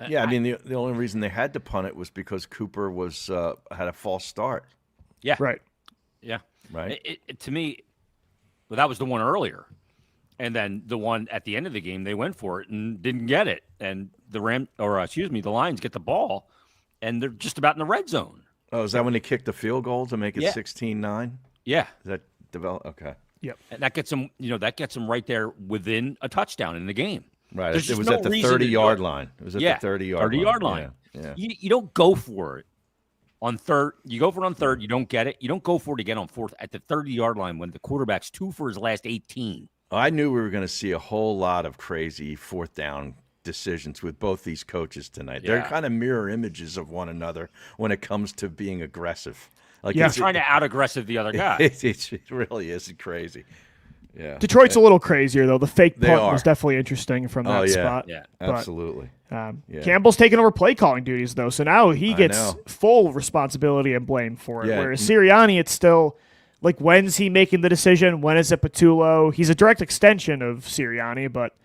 Yeah, I mean, the only reason they had to punt it was because Cooper had a false start. Yeah. Right. Yeah. Right. To me, that was the one earlier. And then the one at the end of the game, they went for it and didn't get it. And the Lions get the ball, and they're just about in the red zone. Oh, is that when they kicked the field goal to make it 16-9? Yeah. Is that develop? Okay. Yep. And that gets them right there within a touchdown in the game. Right. It was at the 30-yard line. It was at the 30-yard line. Yeah. You don't go for it on 3rd. You go for it on 3rd. You don't get it. You don't go for it again on 4th at the 30-yard line when the quarterback's 2 for his last 18. I knew we were going to see a whole lot of crazy 4th down decisions with both these coaches tonight. Yeah. They're kind of mirror images of one another when it comes to being aggressive. Like trying to out-aggressive the other guy. It really is crazy. Yeah. Detroit's a little crazier, though. The fake punt was definitely interesting from that spot. Yeah, absolutely. Campbell's taking over play calling duties, though, so now he gets full responsibility and blame for it. Whereas Sirianni, it's still like, when's he making the decision? When is it Patullo? He's a direct extension of Sirianni, but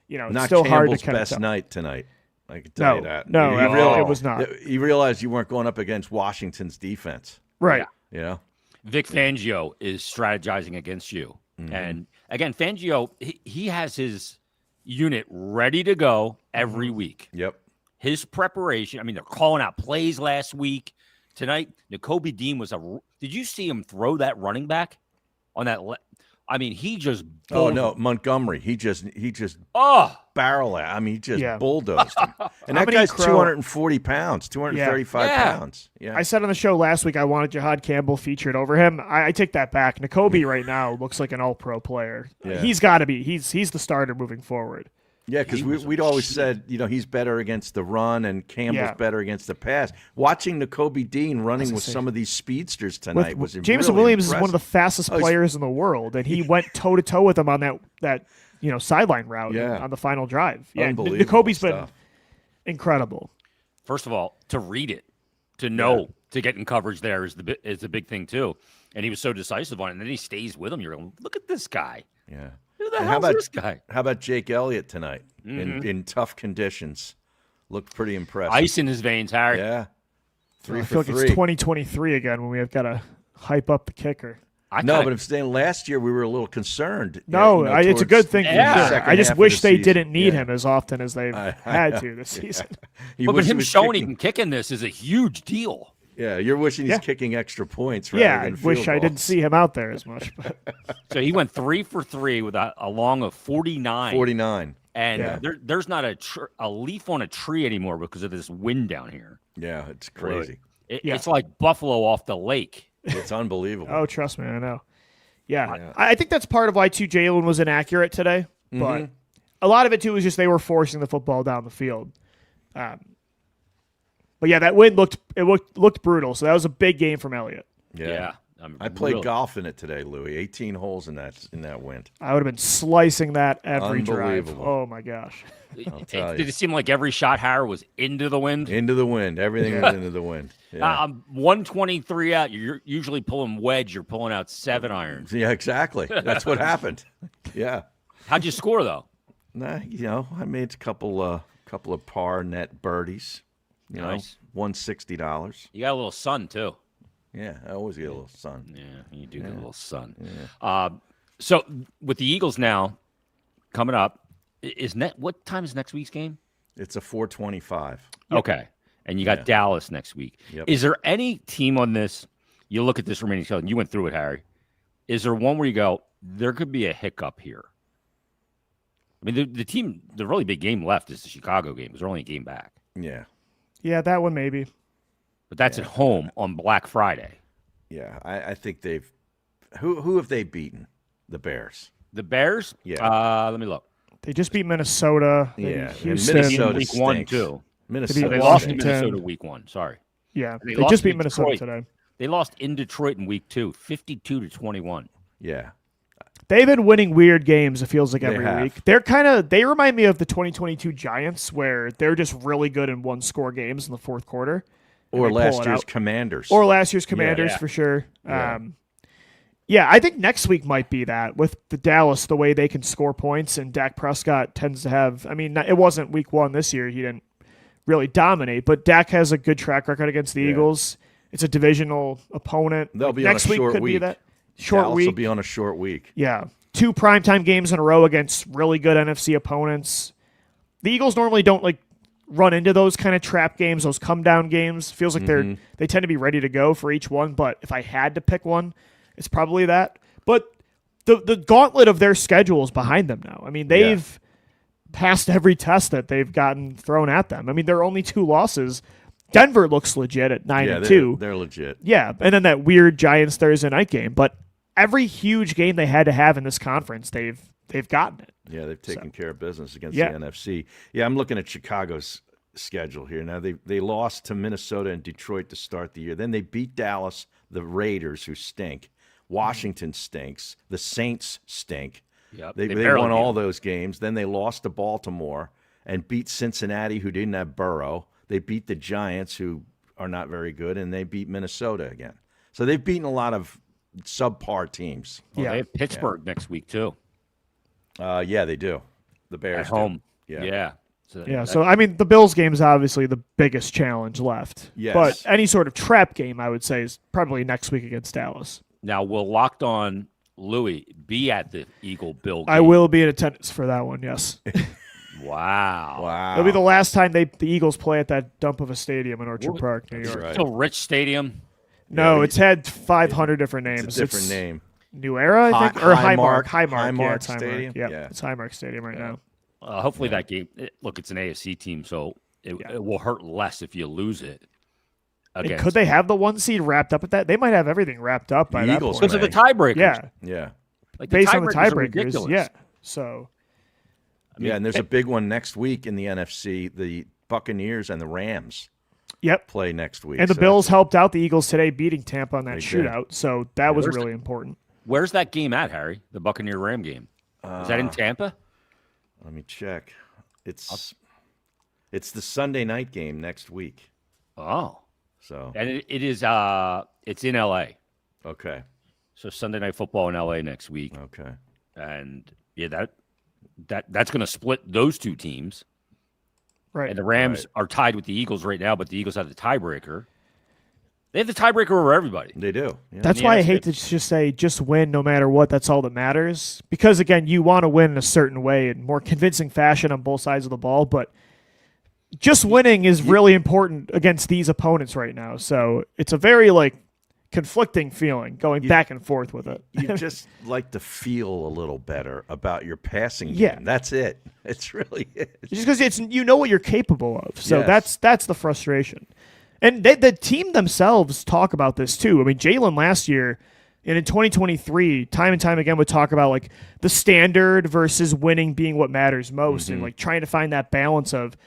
it's not still hard to Campbell's kind of best tell. Night tonight. I can tell you that. No, it was not. You realized you weren't going up against Washington's defense, right? Yeah. Vic Fangio is strategizing against you. And again, Fangio, he has his unit ready to go every week. Yep. His preparation, I mean, they're calling out plays last week. Tonight, Nakobe Dean did you see him throw that running back on that? He just Montgomery. He just barrel at. I mean, he just bulldozed him. And that guy's 240 pounds, 235 pounds. Yeah. I said on the show last week I wanted Jahad Campbell featured over him. I take that back. Nakobe right now looks like an all-pro player. Yeah. He's got to be. He's the starter moving forward. Yeah, because we'd always said, he's better against the run and Campbell's better against the pass. Watching Nakobe Dean running with some of these speedsters tonight was Jameson really Williams impressive. is one of the fastest players in the world, and he went toe-to-toe with him on that sideline route on the final drive. Yeah, Unbelievable Nakobe's been incredible. First of all, to read it, to know, to get in coverage there is a big thing too. And he was so decisive on it, and then he stays with him. You're going, look at this guy. Yeah. Who the hell is this guy? How about Jake Elliott tonight in tough conditions? Looked pretty impressive. Ice in his veins, Harry. Yeah. I feel like it's 2023 again when we have got to hype up the kicker. But I'm saying last year we were a little concerned. It's a good thing. Yeah. I just wish they didn't need him as often as they've had to this season. But him showing he can kick in this is a huge deal. Yeah, you're wishing he's kicking extra points. I wish I didn't see him out there as much. But. So he went 3 for 3 with a long of 49. 49. And there's not a leaf on a tree anymore because of this wind down here. Yeah, it's crazy. It's like Buffalo off the lake. It's unbelievable. Oh, trust me, I know. Yeah. I think that's part of why, too, Jalen was inaccurate today. But a lot of it, too, was just they were forcing the football down the field. But yeah, that wind looked brutal. So that was a big game from Elliott. Yeah. I played golf in it today, Louis. 18 holes in that wind. I would have been slicing that every drive. Oh my gosh. Did it seem like every shot, Harry, was into the wind? Into the wind. Everything was into the wind. Yeah. 123 out. You're usually pulling wedge. You're pulling out 7 irons. Yeah, exactly. That's what happened. Yeah. How'd you score though? I made a couple of par net birdies. Nice. $160. You got a little sun too. Yeah, I always get a little sun. Yeah, you do get a little sun. Yeah. So with the Eagles now coming up, what time is next week's game? It's a 4:25. Okay, and you got Dallas next week. Yep. Is there any team on this? You look at this remaining schedule, and you went through it, Harry. Is there one where you go, there could be a hiccup here? I mean, the really big game left is the Chicago game. There's only a game back. Yeah. Yeah, that one maybe. But that's at home on Black Friday. Yeah, I think they've – who have they beaten? The Bears. The Bears? Yeah. Let me look. They just beat Minnesota. Yeah. Houston. Minnesota week stinks. 1, too. Minnesota. They lost in Minnesota week 1. Sorry. Yeah, they just beat Minnesota today. They lost in Detroit in week 2, 52-21. Yeah. They've been winning weird games, it feels like, every have. week. They remind me of the 2022 Giants, where they're just really good in one-score games in the fourth quarter. Or last year's Commanders. For sure. I think next week might be that with the Dallas, the way they can score points, and Dak Prescott tends to have. I mean, it wasn't week 1 this year; he didn't really dominate, but Dak has a good track record against the Eagles. It's a divisional opponent. They'll be next on a short could week. Be that short Dallas week. will be on a short week. Yeah, 2 primetime games in a row against really good NFC opponents. The Eagles normally don't run into those kind of trap games, those come down games. Feels like they tend to be ready to go for each one. But if I had to pick one, it's probably that. But the gauntlet of their schedule is behind them now. I mean, they've passed every test that they've gotten thrown at them. I mean, there are only 2 losses. Denver looks legit at 9-2. They're legit. Yeah, and then that weird Giants Thursday night game. But every huge game they had to have in this conference, they've gotten it. Yeah, they've taken care of business against the NFC. Yeah, I'm looking at Chicago's schedule here. Now, they lost to Minnesota and Detroit to start the year. Then they beat Dallas, the Raiders, who stink, Washington stinks. The Saints stink. Yep. They won all those games. Then they lost to Baltimore and beat Cincinnati, who didn't have Burrow. They beat the Giants, who are not very good, and they beat Minnesota again. So they've beaten a lot of subpar teams. Well, they have Pittsburgh next week too. Yeah, they do. The Bears at home. Do. Yeah. So I mean, the Bills game is obviously the biggest challenge left. Yes. But any sort of trap game, I would say, is probably next week against Dallas. Now, will Locked On Louis be at the Eagle-Bill game? I will be in attendance for that one, yes. Wow. It'll be the last time the Eagles play at that dump of a stadium in Orchard Park, New York. Right. Still Rich Stadium? No, it's had 500 different names. It's a different name. New Era, I think? Or Highmark. Highmark Stadium? Yeah, it's Highmark Stadium right now. Hopefully that game, it's an AFC team, so it will hurt less if you lose it. And could they have the 1 seed wrapped up at that? They might have everything wrapped up by that point. Because of the tiebreakers. Yeah. Like based on the tiebreakers, yeah. So, and there's a big one next week in the NFC. The Buccaneers and the Rams play next week. And the Bills helped out the Eagles today, beating Tampa on that shootout. So that was really important. Where's that game at, Harry? The Buccaneer-Ram game? Is that in Tampa? Let me check. It's the Sunday night game next week. Oh. So and it is it's in LA. Okay. So Sunday Night Football in LA next week. Okay. And that's going to split those two teams. Right. And the Rams are tied with the Eagles right now, but the Eagles have the tiebreaker. They have the tiebreaker over everybody. They do. Yeah. That's why I hate to just say just win no matter what. That's all that matters. Because, again, you want to win in a certain way in more convincing fashion on both sides of the ball, but just winning is really important against these opponents right now. So it's a very, conflicting feeling going back and forth with it. You just like to feel a little better about your passing game. Yeah. That's it. It's really it. Just because you know what you're capable of. So that's the frustration. And the team themselves talk about this too. I mean, Jalen last year and in 2023, time and time again would talk about the standard versus winning being what matters most, and trying to find that balance of,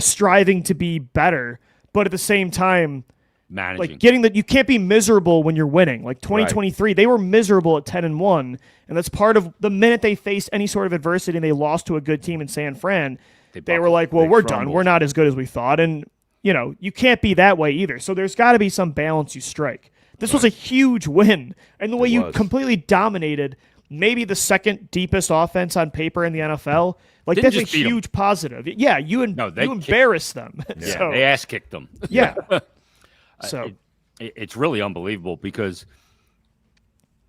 striving to be better, but at the same time, managing. Getting that you can't be miserable when you're winning. 2023, they were miserable at 10-1, and that's part of the minute they faced any sort of adversity and they lost to a good team in San Fran, they were like, well, we're done. We're not as good as we thought. And you can't be that way either. So there's got to be some balance you strike. This was a huge win. And the way you completely dominated maybe the second deepest offense on paper in the NFL, that's a huge positive. Yeah, you embarrassed them. Yeah, so, they ass-kicked them. Yeah. So it's really unbelievable because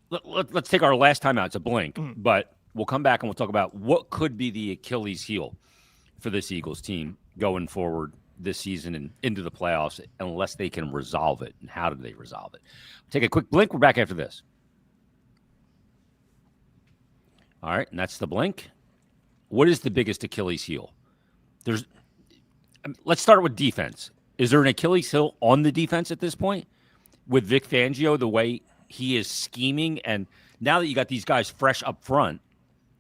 let's take our last time out. It's a blink, but we'll come back and we'll talk about what could be the Achilles heel for this Eagles team going forward this season and into the playoffs unless they can resolve it. And how do they resolve it? Take a quick blink. We're back after this. All right, and that's the blink. What is the biggest Achilles heel? Let's start with defense. Is there an Achilles heel on the defense at this point with Vic Fangio, the way he is scheming? And now that you got these guys fresh up front,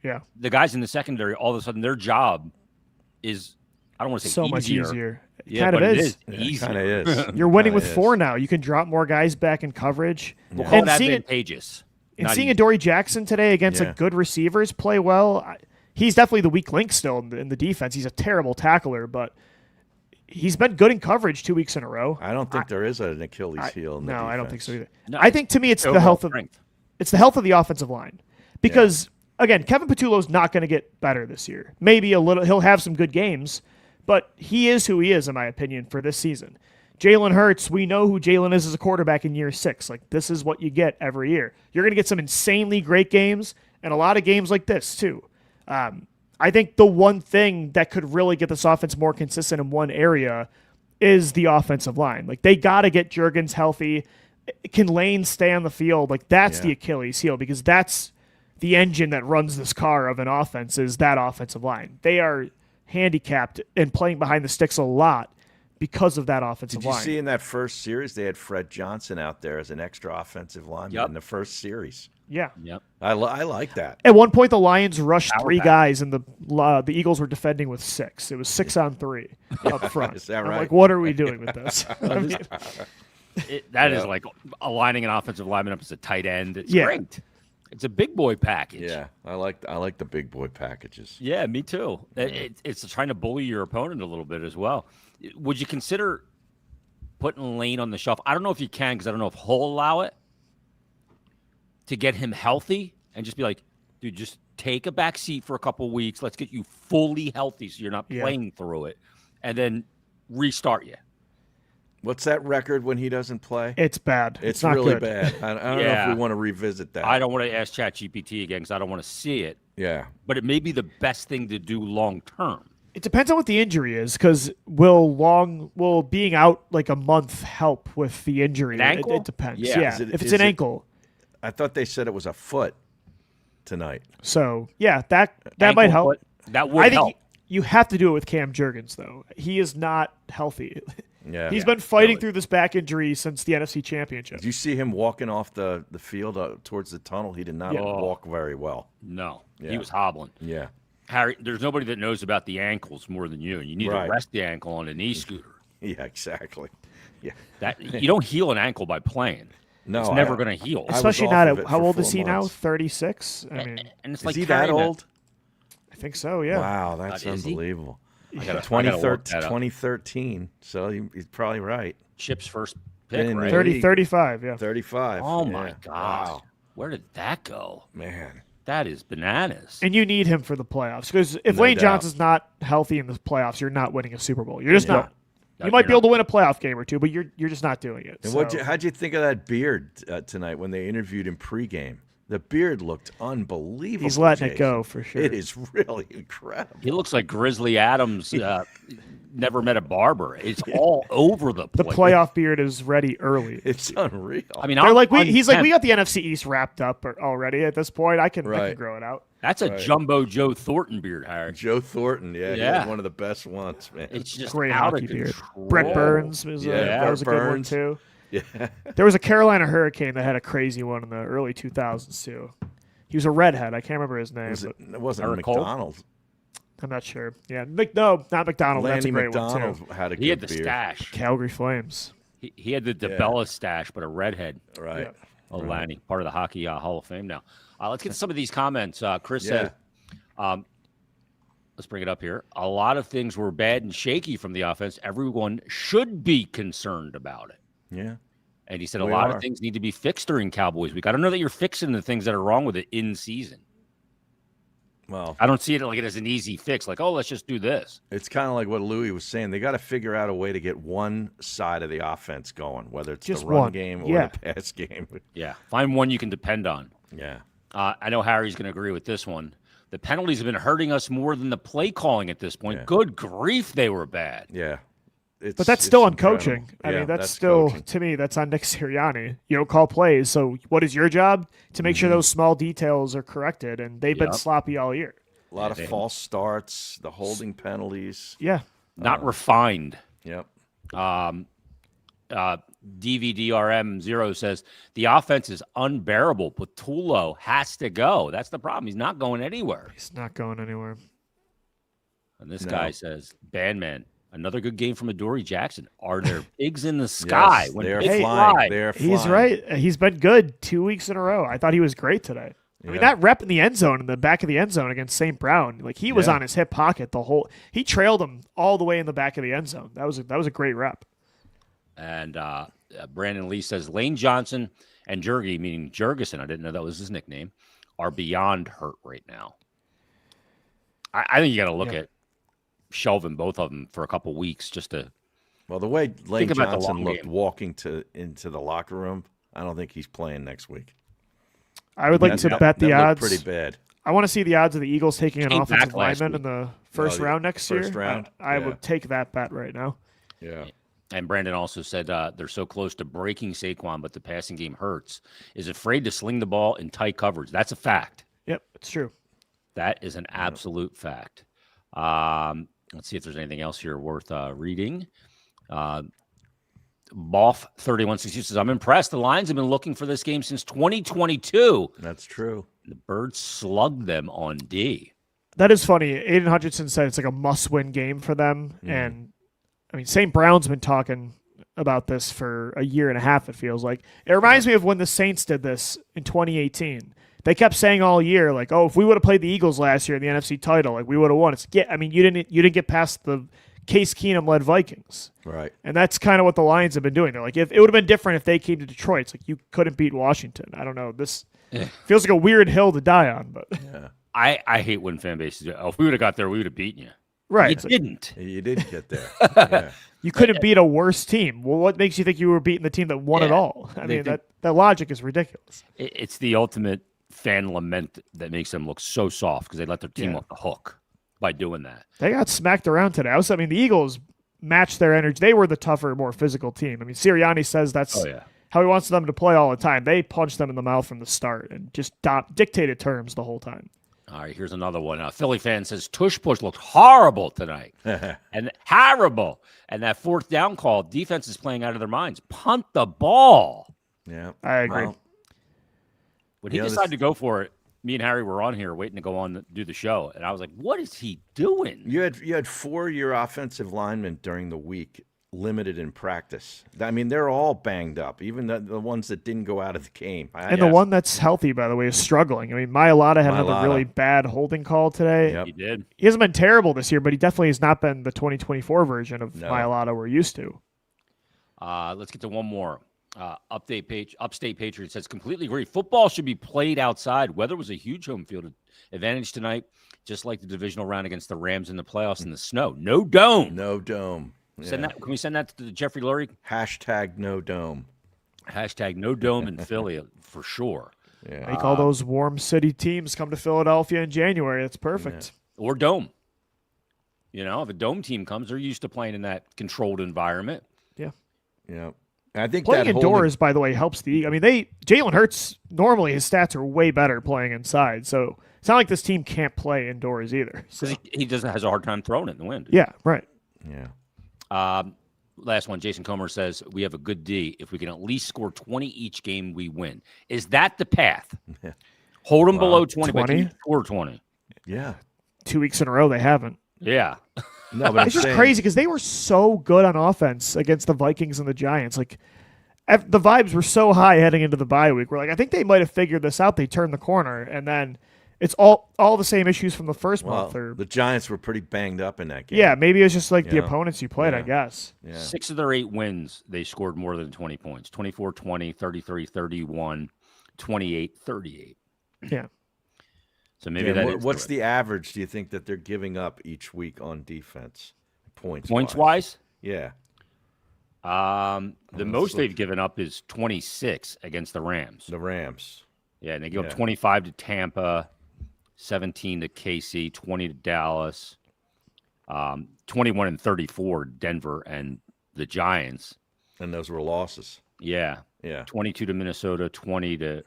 the guys in the secondary, all of a sudden their job is, I don't want to say so much easier. Yeah, kind of is. It kind of is. You're winning with 4 now. You can drop more guys back in coverage. We'll call it advantageous. And seeing Adoree Jackson today against good receivers play well, he's definitely the weak link still in the defense. He's a terrible tackler, but he's been good in coverage 2 weeks in a row. I don't think there is an Achilles heel in the defense. I don't think so either. No, I think to me it's the health of the offensive line. Because again, Kevin Patullo's not going to get better this year. Maybe a little, he'll have some good games, but he is who he is in my opinion for this season. Jalen Hurts, we know who Jalen is as a quarterback in year 6. This is what you get every year. You're going to get some insanely great games and a lot of games like this too. I think the one thing that could really get this offense more consistent in one area is the offensive line. They got to get Juergens healthy. Can Lane stay on the field? That's the Achilles heel because that's the engine that runs this car of an offense is that offensive line. They are handicapped and playing behind the sticks a lot because of that offensive line. Did you see in that first series they had Fred Johnson out there as an extra offensive lineman in the first series? Yeah. Yep. I like that. At one point, the Lions rushed 3 guys, and the Eagles were defending with 6. It was 6-on-3 up front. Is that right? I'm like, what are we doing with this? That is like aligning an offensive lineman up as a tight end. It's great. It's a big boy package. Yeah, I like the big boy packages. Yeah, me too. It's trying to bully your opponent a little bit as well. Would you consider putting Lane on the shelf? I don't know if you can because I don't know if he'll allow it to get him healthy and just be like, dude, just take a back seat for a couple of weeks. Let's get you fully healthy so you're not playing through it, and then restart you. What's that record when he doesn't play? It's bad. It's not really good. bad. I don't know if we want to revisit that. I don't want to ask ChatGPT again because I don't want to see it. Yeah. But it may be the best thing to do long term. It depends on what the injury is, because will being out like a month help with the injury? An ankle? It depends. Yeah. If it's an ankle. I thought they said it was a foot tonight. So, yeah, that might help. That would help. You have to do it with Cam Jurgens, though. He is not healthy. Yeah, He's been fighting through this back injury since the NFC Championship. Did you see him walking off the field towards the tunnel? He did not walk very well. No, he was hobbling. Yeah. Harry, there's nobody that knows about the ankles more than you, and you need to rest the ankle on a knee scooter. Yeah, exactly. Yeah. You don't heal an ankle by playing. No, it's never going to heal. Especially not at, how old is he now? 36? I mean, and it's is like he that old? I think so, yeah. Wow, that's unbelievable. I gotta 2013, so he's probably right. Chip's first pick, right? 35, yeah. 35. Oh, my God. Wow. Where did that go? Man. That is bananas. And you need him for the playoffs, because if Lane Johnson's not healthy in the playoffs, you're not winning a Super Bowl. You're just not. You might be able to win a playoff game or two, but you're just not doing it. And how'd you think of that beard tonight when they interviewed him pregame? The beard looked unbelievable. He's letting it go for sure. It is really incredible. He looks like Grizzly Adams never met a barber. It's all over the place. The playoff beard is ready early. It's unreal. I mean, he's like, we got the NFC East wrapped up already at this point. I can grow it out. That's a jumbo Joe Thornton beard, Harry. Joe Thornton, yeah. He was one of the best ones, man. It's just great out hockey of beard. control. Brett Burns was that was a good one too. Yeah. There was a Carolina Hurricane that had a crazy one in the early 2000s too. He was a redhead. I can't remember his name. It wasn't McDonald. I'm not sure. Yeah, no, not McDonald. Lanny That's a great McDonald one too. had a good He had the beard. stash. Calgary Flames. He had the DeBella stash, but a redhead. Right. Yeah. Oh, Lanny, part of the Hockey Hall of Fame now. Let's get to some of these comments. Chris said, let's bring it up here. A lot of things were bad and shaky from the offense. Everyone should be concerned about it. Yeah. And he said a lot of things need to be fixed during Cowboys week. I don't know that you're fixing the things that are wrong with it in season. Well, I don't see it like it as an easy fix. Like, let's just do this. It's kind of like what Louis was saying. They got to figure out a way to get one side of the offense going, whether it's just the run one game or the pass game. Yeah. Find one you can depend on. Yeah. I know Harry's going to agree with this one. The penalties have been hurting us more than the play calling at this point. Yeah. Good grief, they were bad. Yeah. But that's still on incredible. coaching. I mean, that's still, coaching. to me, that's on Nick Sirianni. You don't call plays. So what is your job? To make sure those small details are corrected, and they've been sloppy all year. A lot of false starts, the holding penalties. Yeah. Not refined. Yep. DVDRM0 says the offense is unbearable. Patullo has to go. That's the problem. He's not going anywhere. He's not going anywhere. And this guy says, Bandman, another good game from Adoree Jackson. Are there pigs in the sky? Yes, when they're pigs flying. fly? They're flying. He's right. He's been good 2 weeks in a row. I thought he was great today. I mean, that rep in the end zone, in the back of the end zone against St. Brown, like he was on his hip pocket the whole. He trailed him all the way in the back of the end zone. That was a great rep. And Brandon Lee says Lane Johnson and Jurgie, meaning Jurgensen, I didn't know that was his nickname, are beyond hurt right now. I think you got to look at shelving both of them for a couple weeks just to. Well, the way Lane Johnson looked game. walking into the locker room, I don't think he's playing next week. I would like to bet the odds. Pretty bad. I want to see the odds of the Eagles taking an offensive lineman week. in the first round next year. First round. I would take that bet right now. Yeah. And Brandon also said they're so close to breaking Saquon, but the passing game hurts. Is afraid to sling the ball in tight coverage. That's a fact. Yep, it's true. That is an absolute fact. Let's see if there's anything else here worth reading. Boff 3160 says, I'm impressed. The Lions have been looking for this game since 2022. That's true. The Birds slugged them on D. That is funny. Aiden Hutchinson said it's like a must-win game for them. And, I mean, St. Brown's been talking about this for a year and a half, it feels like. It reminds me of when the Saints did this in 2018. They kept saying all year, like, oh, if we would have played the Eagles last year in the NFC title, like, we would have won. It's, yeah, I mean, you didn't get past the Case Keenum-led Vikings. Right. And that's kind of what the Lions have been doing. They're like, if it would have been different if they came to Detroit. It's like, you couldn't beat Washington. I don't know. This feels like a weird hill to die on. But I hate when fan bases, if we would have got there, we would have beaten you. Right. You didn't. You didn't get there. Yeah. You couldn't beat a worse team. Well, what makes you think you were beating the team that won it all? I mean, that logic is ridiculous. It's the ultimate fan lament that makes them look so soft because they let their team off the hook by doing that. They got smacked around today. I mean, the Eagles matched their energy. They were the tougher, more physical team. I mean, Sirianni says that's how he wants them to play all the time. They punched them in the mouth from the start and just dictated terms the whole time. All right, here's another one. A Philly fan says Tush Push looked horrible tonight. And horrible. And that fourth down call, defense is playing out of their minds. Punt the ball. Yeah. I agree. Well, when he decided to go for it, me and Harry were on here waiting to go on to do the show. And I was like, what is he doing? You had 4 of your offensive linemen during the week limited in practice. I mean, they're all banged up, even the ones that didn't go out of the game. And the one that's healthy, by the way, is struggling. I mean, Mailata had another really bad holding call today. Yep. He did. He hasn't been terrible this year, but he definitely has not been the 2024 version of Mailata we're used to. Let's get to one more. Upstate Patriot says, completely agree. Football should be played outside. Weather was a huge home field advantage tonight, just like the divisional round against the Rams in the playoffs in the snow. No dome. No dome. Can we send that to Jeffrey Lurie? Hashtag no dome. Hashtag no dome in Philly for sure. Yeah. Make all those warm city teams come to Philadelphia in January. That's perfect. Yeah. Or dome. You know, if a dome team comes, they're used to playing in that controlled environment. Yeah. Yeah. I think playing indoors, by the way, helps the. I mean, Jalen Hurts normally his stats are way better playing inside, so it's not like this team can't play indoors either. So. He has a hard time throwing it in the wind. Yeah, right. Yeah. Last one, Jason Comer says, we have a good D. If we can at least score 20 each game, we win. Is that the path? Hold them below 20, but can you score 20? Yeah. 2 weeks in a row, they haven't. Yeah. No, but it's just crazy because they were so good on offense against the Vikings and the Giants. Like, the vibes were so high heading into the bye week. We're like, I think they might have figured this out. They turned the corner, and then it's all the same issues from the first month. Or the Giants were pretty banged up in that game. Yeah, maybe it's just like the opponents you played, I guess. Yeah. 6 of their 8 wins, they scored more than 20 points. 24-20, 33-31, 28-38. Yeah. So maybe what's the average, do you think, that they're giving up each week on defense? Points-wise? Yeah. The most they've given up is 26 against the Rams. The Rams. Yeah, and they give up 25 to Tampa, 17 to KC, 20 to Dallas, 21 and 34 Denver and the Giants. And those were losses. Yeah. Yeah. 22 to Minnesota, 20 to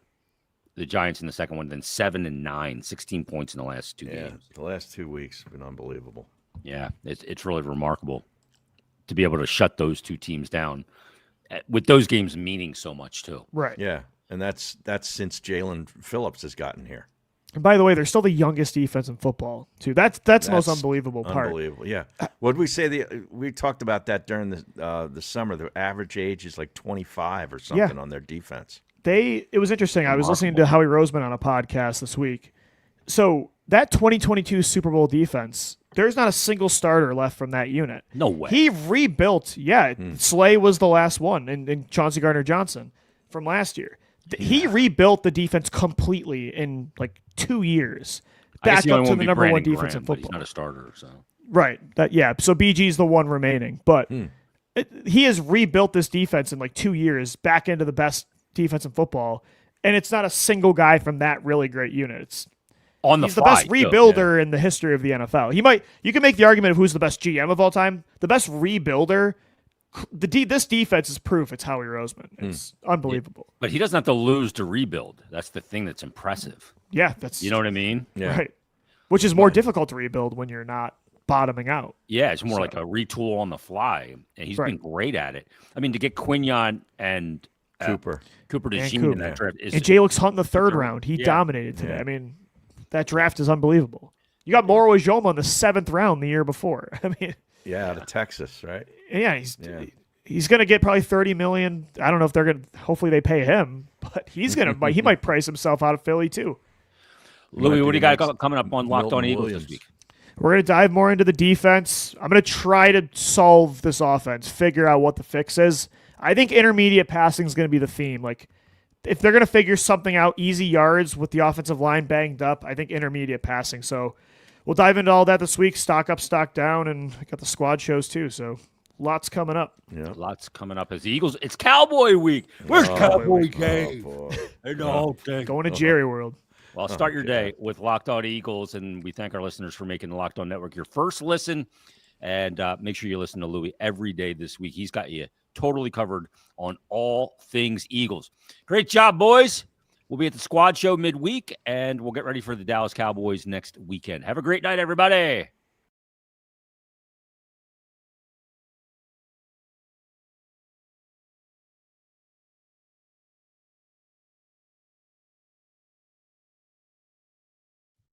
the Giants in the second one, then 7 and 9, 16 points in the last 2 games. The last 2 weeks have been unbelievable. Yeah, it's really remarkable to be able to shut those two teams down, with those games meaning so much too. Right. Yeah, and that's since Jalen Phillips has gotten here. And by the way, they're still the youngest defense in football too. That's the most unbelievable part. Unbelievable. Yeah. What did we say? We talked about that during the summer. The average age is like 25 or something on their defense. It was interesting. I was listening to Howie Roseman on a podcast this week. So that 2022 Super Bowl defense, there's not a single starter left from that unit. No way. He rebuilt. Yeah, Slay was the last one, and Chauncey Gardner-Johnson from last year. He rebuilt the defense completely in like 2 years, back up to the number one defense in football. He's not a starter, so right. So BG's the one remaining, but he has rebuilt this defense in like 2 years back into the best defense in football, and it's not a single guy from that really great unit. He's the best rebuilder in the history of the NFL. You can make the argument of who's the best GM of all time. The best rebuilder. This defense is proof it's Howie Roseman. It's unbelievable. But he doesn't have to lose to rebuild. That's the thing that's impressive. Yeah, you know what I mean? Yeah. Right. Which is more difficult to rebuild when you're not bottoming out. Yeah, it's more like a retool on the fly, and he's been great at it. I mean, to get Quignon and Cooper DeJean in that draft. And Jalix Hunt in the third round. He dominated today. I mean, that draft is unbelievable. You got Moro Ijoma in the 7th round the year before. I mean, out of Texas, right? Yeah, he's going to get probably $30 million. I don't know if they're going to, hopefully they pay him, but he might price himself out of Philly too. Louis, what do you got coming up on Locked On Eagles this week? We're going to dive more into the defense. I'm going to try to solve this offense, figure out what the fix is. I think intermediate passing is going to be the theme. Like, if they're going to figure something out, easy yards with the offensive line banged up, I think intermediate passing. So we'll dive into all that this week, stock up, stock down, and I got the squad shows too. So lots coming up. Yeah, lots coming up as the Eagles. It's Cowboy Week. Where's Cowboy Game? Going to Jerry World. Well, start your day with Locked On Eagles, and we thank our listeners for making the Locked On Network your first listen. And make sure you listen to Louis every day this week. He's got you totally covered on all things Eagles. Great job, boys. We'll be at the squad show midweek, and we'll get ready for the Dallas Cowboys next weekend. Have a great night, everybody.